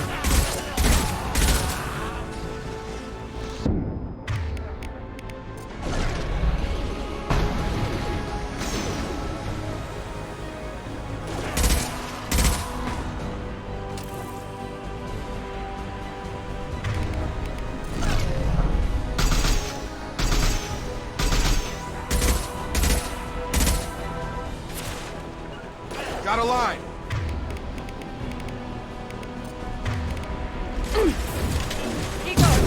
Got a line. Keep going.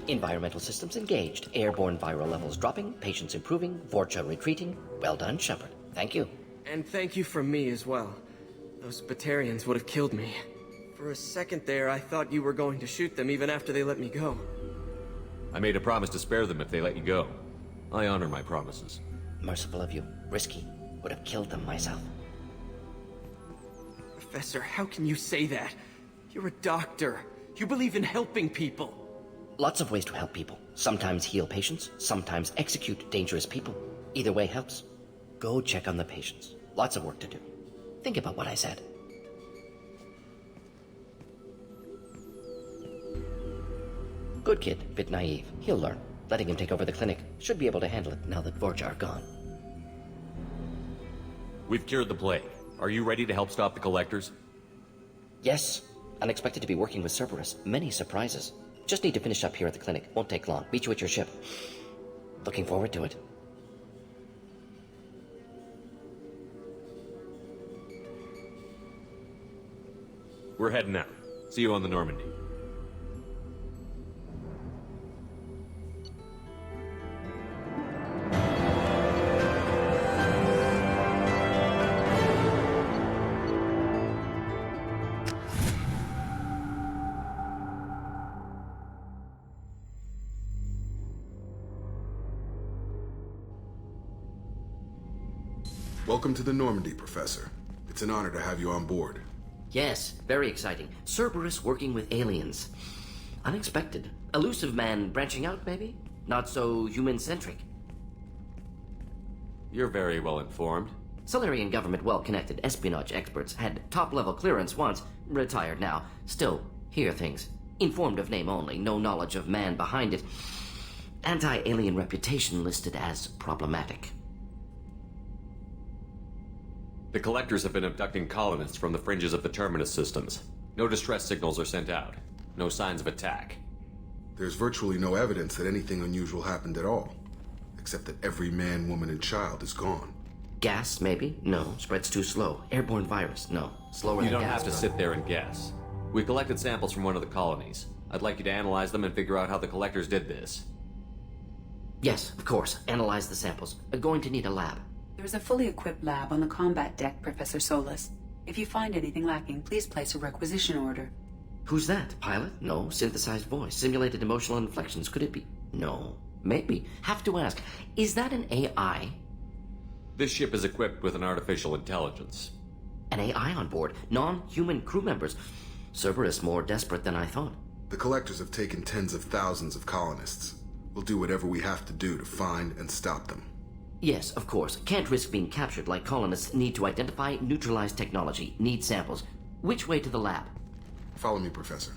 Environmental systems engaged. Airborne viral levels dropping. Patients improving. Vorcha retreating. Well done, Shepard. Thank you. And thank you from me as well. Those Batarians would have killed me. For a second there, I thought you were going to shoot them even after they let me go. I made a promise to spare them if they let you go. I honor my promises. Merciful of you. Risky. Would have killed them myself. Professor, how can you say that? You're a doctor. You believe in helping people. Lots of ways to help people. Sometimes heal patients, sometimes execute dangerous people. Either way helps. Go check on the patients. Lots of work to do. Think about what I said. Good kid, bit naive. He'll learn. Letting him take over the clinic. Should be able to handle it now that Vorcha are gone. We've cured the plague. Are you ready to help stop the Collectors? Yes. Unexpected to be working with Cerberus. Many surprises. Just need to finish up here at the clinic. Won't take long. Meet you at your ship. Looking forward to it. We're heading out. See you on the Normandy. Welcome to the Normandy, Professor. It's an honor to have you on board. Yes, very exciting. Cerberus working with aliens. Unexpected. Elusive man branching out, maybe? Not so human-centric. You're very well informed. Solarian government well-connected espionage experts had top-level clearance once, retired now. Still, hear things. Informed of name only, no knowledge of man behind it. Anti-alien reputation listed as problematic. The Collectors have been abducting colonists from the fringes of the Terminus systems. No distress signals are sent out. No signs of attack. There's virtually no evidence that anything unusual happened at all. Except that every man, woman, and child is gone. Gas, maybe? No. Spreads too slow. Airborne virus? No. Slower than gas. You don't have to sit there and guess. We collected samples from one of the colonies. I'd like you to analyze them and figure out how the Collectors did this. Yes, of course. Analyze the samples. Going to need a lab. There's a fully equipped lab on the combat deck, Professor Solis. If you find anything lacking, please place a requisition order. Who's that? Pilot? No. Synthesized voice. Simulated emotional inflections. Could it be? No. Maybe. Have to ask. Is that an AI? This ship is equipped with an artificial intelligence. An AI on board? Non-human crew members? Cerberus more desperate than I thought. The Collectors have taken tens of thousands of colonists. We'll do whatever we have to do to find and stop them. Yes, of course. Can't risk being captured like colonists need to identify, neutralize technology, need samples. Which way to the lab? Follow me, Professor.